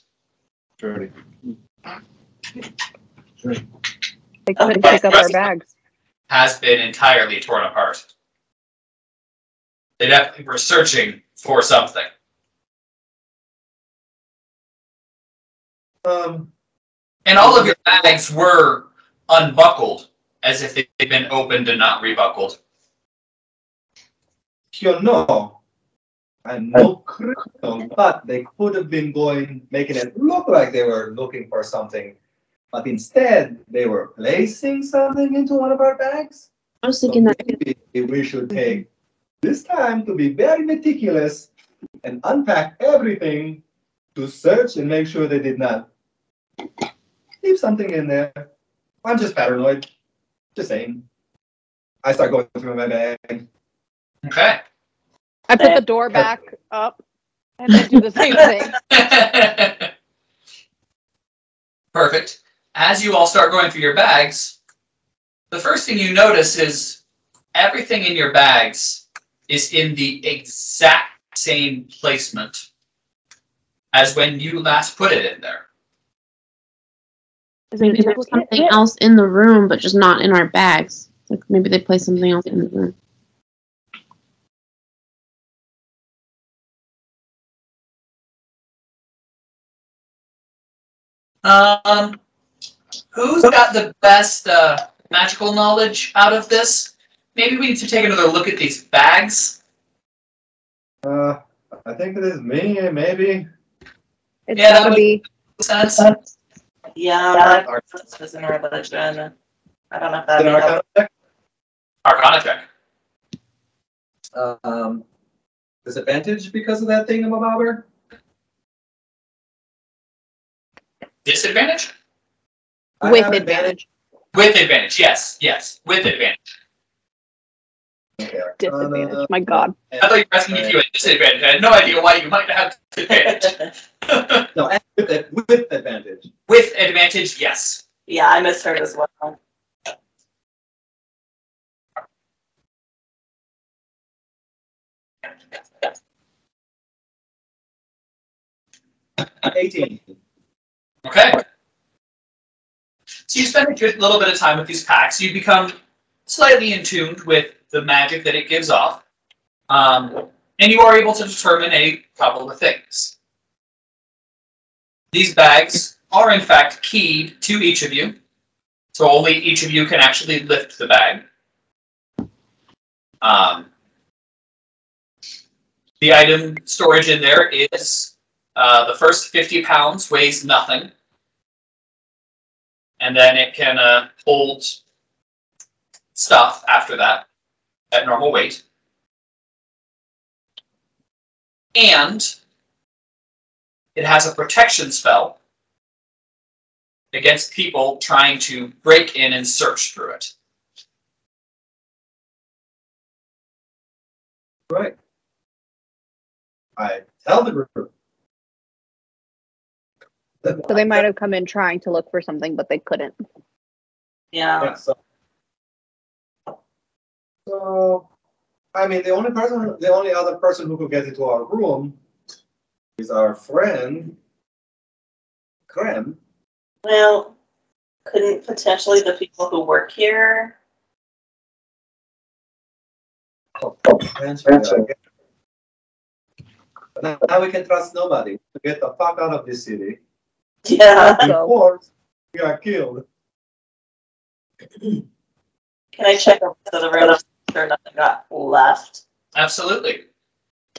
Dirty. They couldn't pick up our bags. Has been entirely torn apart. They definitely were searching for something. And all of your bags were unbuckled, as if they'd been opened and not rebuckled. You know, I'm no criminal, but they could have been making it look like they were looking for something. But instead, they were placing something into one of our bags. I was thinking that. Maybe we should take this time to be very meticulous and unpack everything to search and make sure they did not leave something in there. I'm just paranoid. Just saying. I start going through my bag. Okay. I put the door back up and then do the same thing. Perfect. As you all start going through your bags, the first thing you notice is everything in your bags is in the exact same placement as when you last put it in there. Maybe there's something else in the room, but just not in our bags. Like maybe they placed something else in the room. Who's got the best magical knowledge out of this? Maybe we need to take another look at these bags. I think it is me, maybe. It's gotta be. Sense. Yeah, this is in religion. I don't know if Is it that an Arcana check. Disadvantage because of that thingamabobber? Disadvantage? With advantage. With advantage, yes. Yes, with advantage. Okay, Disadvantage. My God. I thought you were asking if you had disadvantage. I had no idea why you might have disadvantage. No, with advantage. With advantage, yes. Yeah, I misheard as well. $18. Okay. So you spend a good little bit of time with these packs. You become slightly in tune with the magic that it gives off. And you are able to determine a couple of things. These bags are in fact keyed to each of you, so only each of you can actually lift the bag. The item storage in there is the first 50 pounds weighs nothing, and then it can hold stuff after that at normal weight. And it has a protection spell against people trying to break in and search through it. Right. I tell the group. So they might have come in trying to look for something, but they couldn't. Yeah. So I mean, the only other person who could get into our room is our friend, Krem. Well, couldn't potentially the people who work here? But now we can trust nobody to get the fuck out of this city. Yeah. Before we are killed. Can I check over to the room? Sure nothing got left. Absolutely.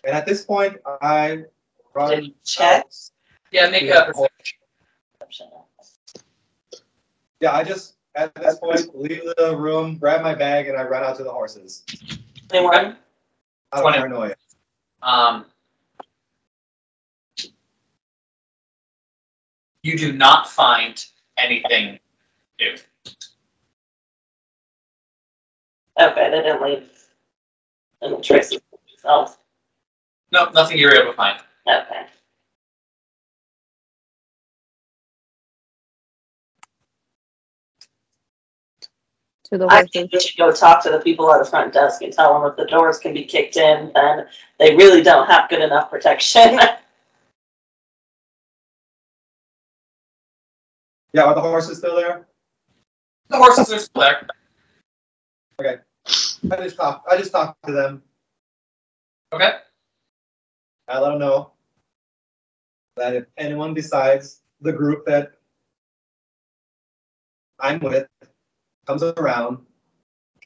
And at this point, I run Check. out. Yeah, make a perception. Yeah, I just, at this point, leave the room, grab my bag, and I run out to the horses. Anyone? Out of 20. paranoia. You do not find anything new. Okay, they didn't leave any traces of themselves. No, nothing you're able to find. Okay. To the I horses. think we should go talk to the people at the front desk and tell them if the doors can be kicked in, then they really don't have good enough protection. Yeah, are the horses still there? The horses are still there. Okay. I just talk to them. Okay. I let them know that if anyone besides the group that I'm with comes around,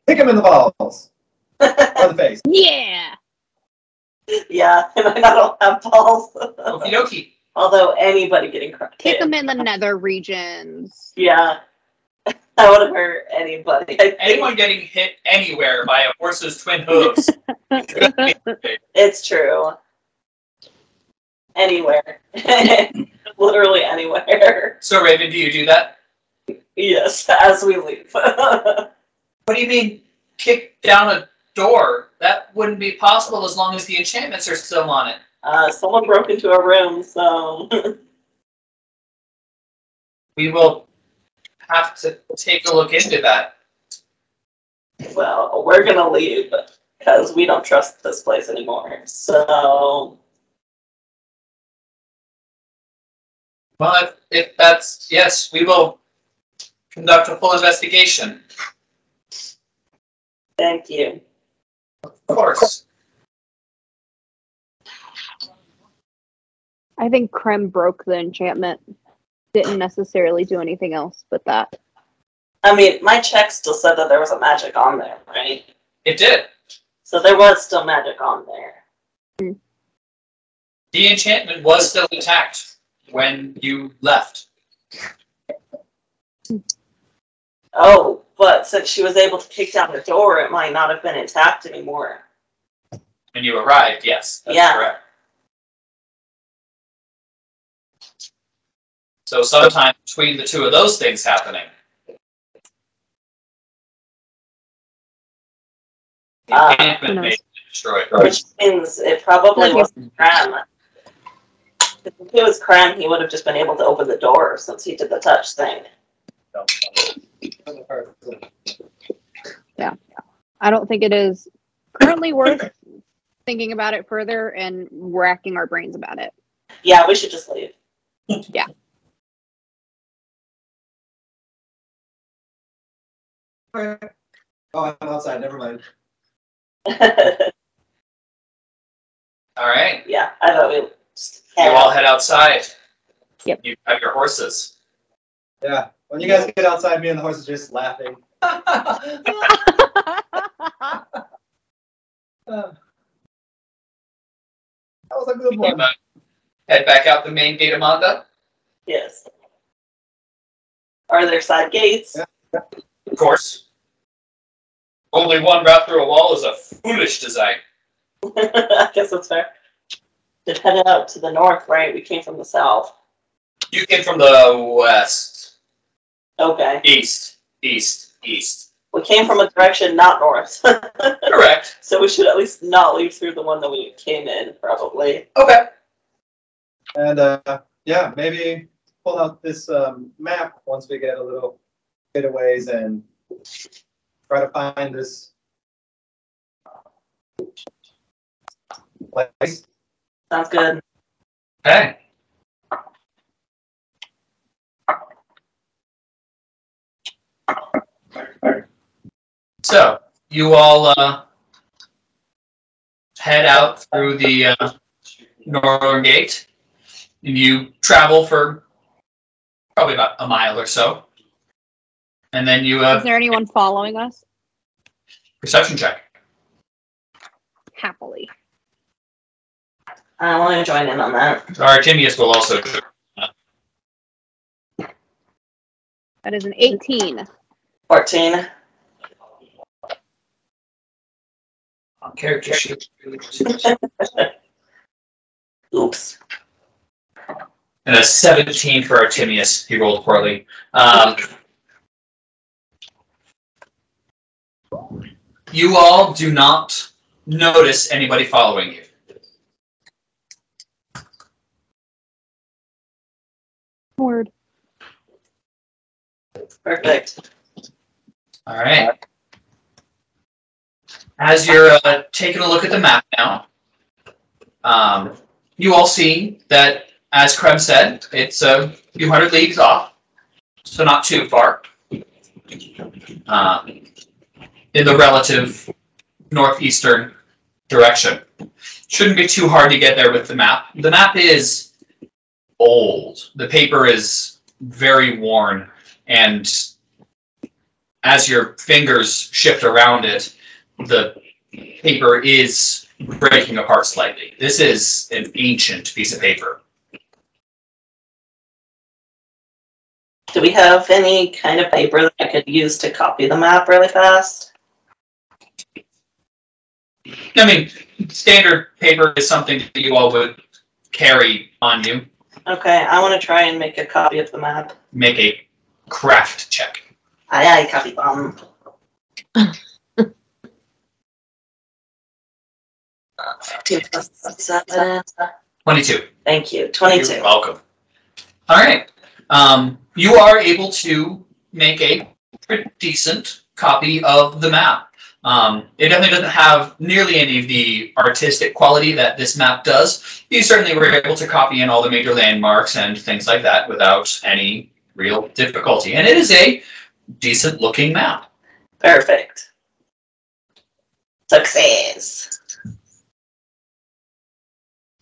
kick him in the balls. Or the face. Yeah. Yeah, and I don't have balls. Okie dokie. Although anybody getting cracked. Kick them in the nether regions. Yeah. I would have hurt anybody. Anyone getting hit anywhere by a horse's twin hooves. It's true. Anywhere. Literally anywhere. So, Rayvvin, do you do that? Yes, as we leave. What do you mean, kick down a door? That wouldn't be possible as long as the enchantments are still on it. Someone broke into a room, so... We will have to take a look into that. Well, we're gonna leave because we don't trust this place anymore. So... Well, if that's... Yes, we will conduct a full investigation. Thank you. Of course. I think Krem broke the enchantment. Didn't necessarily do anything else but that. I mean, my check still said that there was a magic on there, right? It did. So there was still magic on there. The enchantment was still intact when you left. Oh, but since she was able to kick down the door, it might not have been intact anymore. When you arrived, yes. That's Yeah. correct. So sometime between the two of those things happening, the enchantment may be destroyed. Which means it probably wasn't Krem. If it was Krem, he would have just been able to open the door since he did the touch thing. Yeah. I don't think it is currently worth thinking about it further and racking our brains about it. Yeah, we should just leave. Yeah. Okay. Oh, I'm outside. Never mind. All right. Yeah, I thought we just You all head outside. Yep. You have your horses. Yeah. When you guys get outside, me and the horse is just laughing. That was a good You one. head back out the main gate of Manda. Yes. Are there side gates? Yeah. Of course. Only one route through a wall is a foolish design. I guess that's fair. Just headed out to the north, right? We came from the south. You came from the west. Okay. East. We came from a direction not north. Correct. So we should at least not leave through the one that we came in, probably. Okay. And yeah, maybe pull out this map once we get a little bit of ways and try to find this place. Sounds good. Okay. So, you all head out through the northern gate, and you travel for probably about a mile or so. And then you Is there anyone following us? perception check. Happily. I want to join in on that. Artimious will also. That is an 18. 14. On character sheet. Oops. And a 17 for Artimious. He rolled poorly. You all do not notice anybody following you. Word. Perfect. All right. As you're taking a look at the map now, you all see that, as Krem said, it's a few hundred leagues off, so not too far. In the relative northeastern direction. Shouldn't be too hard to get there with the map. The map is old. The paper is very worn, and as your fingers shift around it, the paper is breaking apart slightly. This is an ancient piece of paper. Do we have any kind of paper that I could use to copy the map really fast? I mean, standard paper is something that you all would carry on you. Okay, I want to try and make a copy of the map. Make a craft check. Aye, copy bomb. 15 plus 7. 22. Thank you. 22. You're welcome. All right. You are able to make a pretty decent copy of the map. It definitely doesn't have nearly any of the artistic quality that this map does. You certainly were able to copy in all the major landmarks and things like that without any real difficulty. And it is a decent looking map. Perfect. Success.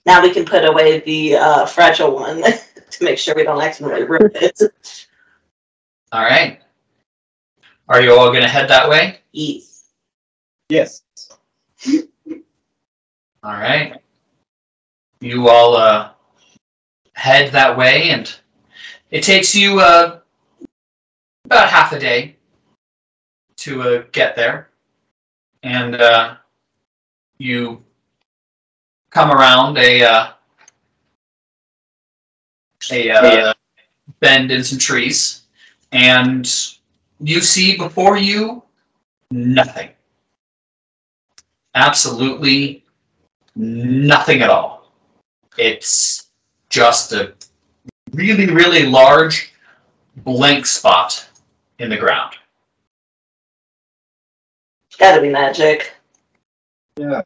Now we can put away the fragile one to make sure we don't accidentally rip it. All right. Are you all going to head that way? Yes. Yes. All right. You all head that way, and it takes you about half a day to get there. And you come around a bend in some trees, and you see before you nothing. Absolutely nothing at all. It's just a really, really large blank spot in the ground. Gotta be magic. Yeah.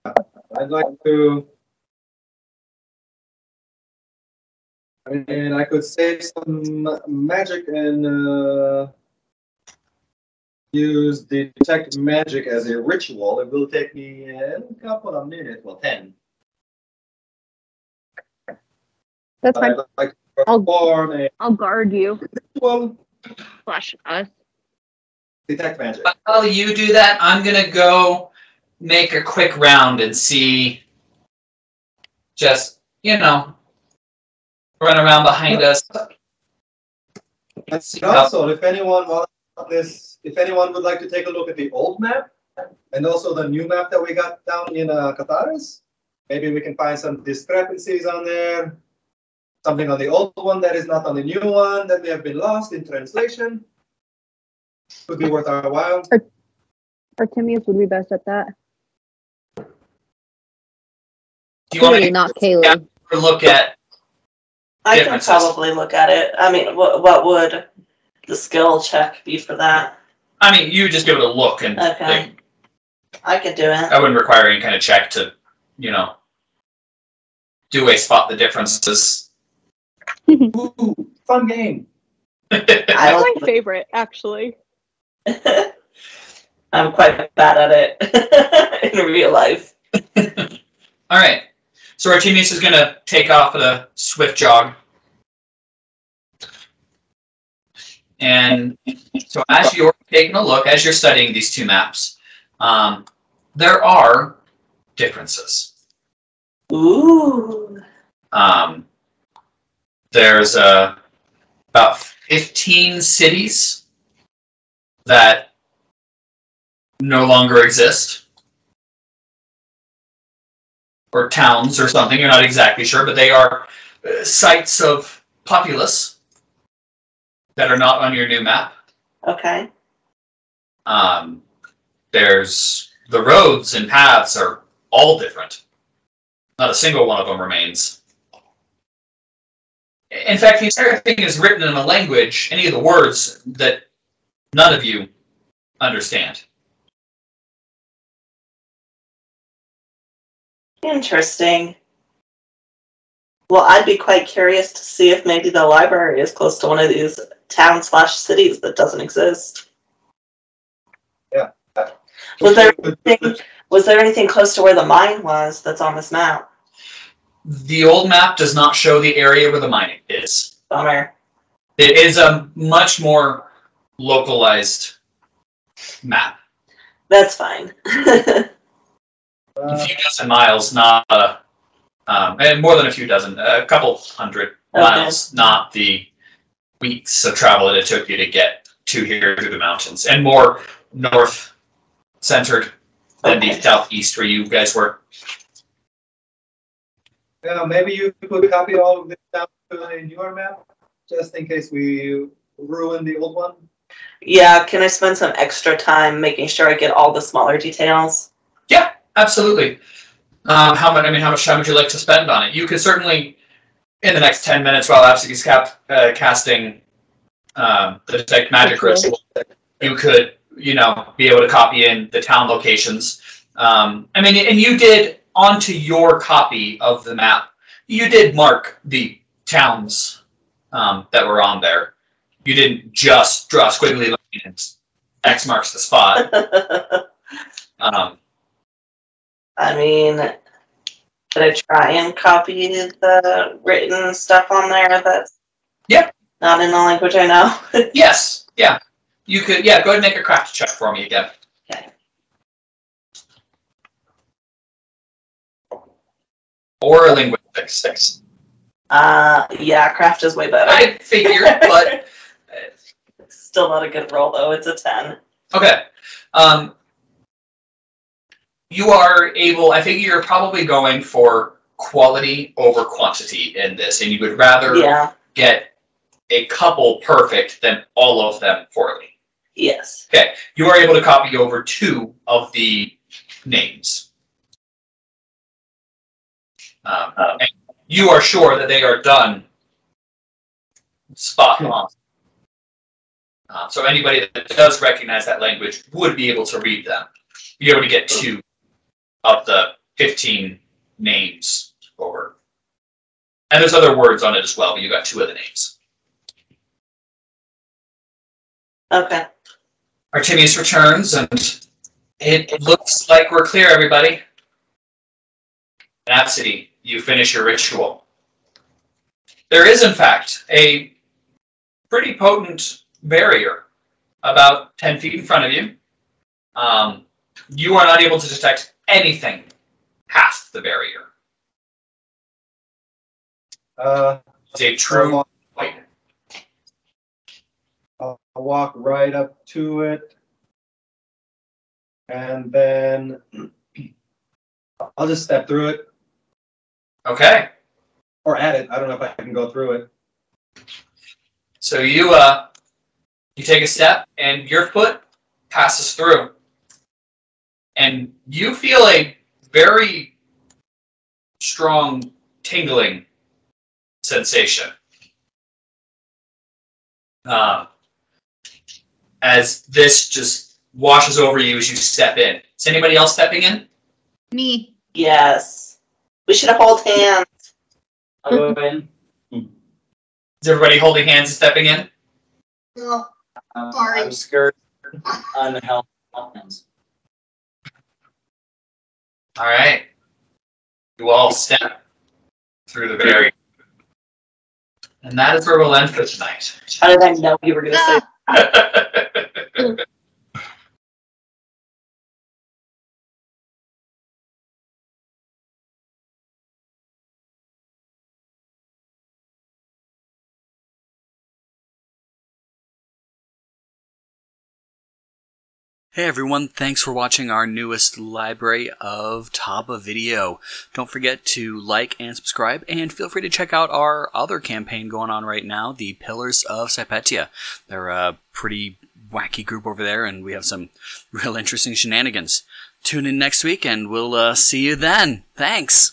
I'd like to. I mean, I could save some magic and use detect magic as a ritual. It will take me a couple of minutes, well, 10. That's fine. I'd like to perform a I'll guard you. ritual Slash us. detect magic. While you do that, I'm gonna go make a quick round and see. Just run around behind us. And also, if anyone would like to take a look at the old map and also the new map that we got down in Qataris, maybe we can find some discrepancies on there. Something on the old one that is not on the new one that may have been lost in translation. Would be worth our while. Artimious would be best at that. Do you want Clearly to not Caleigh. look at? I can Differences. probably look at it. I mean, what would the skill check be for that? I mean, you just give it a look, and Okay. I could do it. I wouldn't require any kind of check to, do a spot the differences. Ooh, fun game. I That's my like favorite, actually. I'm quite bad at it in real life. All right. So Artimious is going to take off at a swift jog. And so as you're taking a look, as you're studying these two maps, there are differences. Ooh. There's about 15 cities that no longer exist. Or towns or something, you're not exactly sure, but they are sites of populace that are not on your new map. Okay. There's the roads and paths are all different. Not a single one of them remains. In fact, the entire thing is written in a language, any of the words, that none of you understand. Interesting. Well, I'd be quite curious to see if maybe the library is close to one of these towns/cities that doesn't exist. Yeah. Was there anything close to where the mine was that's on this map? The old map does not show the area where the mining is. Bummer. It is a much more localized map. That's fine. A few dozen miles, not and more than a few dozen, a couple hundred miles, not the weeks of travel that it took you to get to here through the mountains, and more north-centered than the southeast where you guys were. Yeah, maybe you could copy all of this down to a newer map, just in case we ruin the old one. Yeah, can I spend some extra time making sure I get all the smaller details? Yeah, absolutely. How much time would you like to spend on it? You could certainly, in the next 10 minutes, while Absidee's casting the detect magic ritual, you could, be able to copy in the town locations. And you did, onto your copy of the map, you did mark the towns that were on there. You didn't just draw squiggly lines and X marks the spot. Should I try and copy the written stuff on there that's not in the language I know? Yes, yeah. You could, go ahead and make a craft check for me again. Okay. Or a linguistics. Craft is way better. I figured, but Still not a good roll, though. It's a 10. Okay. You are able, I think you're probably going for quality over quantity in this, and you would rather get a couple perfect than all of them poorly. Yes. Okay. You are able to copy over 2 of the names. And you are sure that they are done spot on. So anybody that does recognize that language would be able to read them. Be able to get 2 of the 15 names over. And there's other words on it as well, but you got 2 of the names. Okay. Artimious returns, and it looks like we're clear, everybody. Absidee, you finish your ritual. There is, in fact, a pretty potent barrier about 10 feet in front of you. You are not able to detect anything past the barrier. It's a true void. I'll walk right up to it, and then I'll just step through it. Okay. Or at it. I don't know if I can go through it. So you take a step, and your foot passes through. And you feel a very strong tingling sensation. As this just washes over you as you step in. Is anybody else stepping in? Me. Yes. We should hold hands. I'll go in. Is everybody holding hands and stepping in? No. Sorry. I'm scared. Unhealthy. All right. You all step through the barrier. And that is where we'll end for tonight. How did I know you were going to say Hey everyone, thanks for watching our newest library of Taba video. Don't forget to like and subscribe, and feel free to check out our other campaign going on right now, the Pillars of Sapetia. They're a pretty wacky group over there, and we have some real interesting shenanigans. Tune in next week, and we'll see you then. Thanks!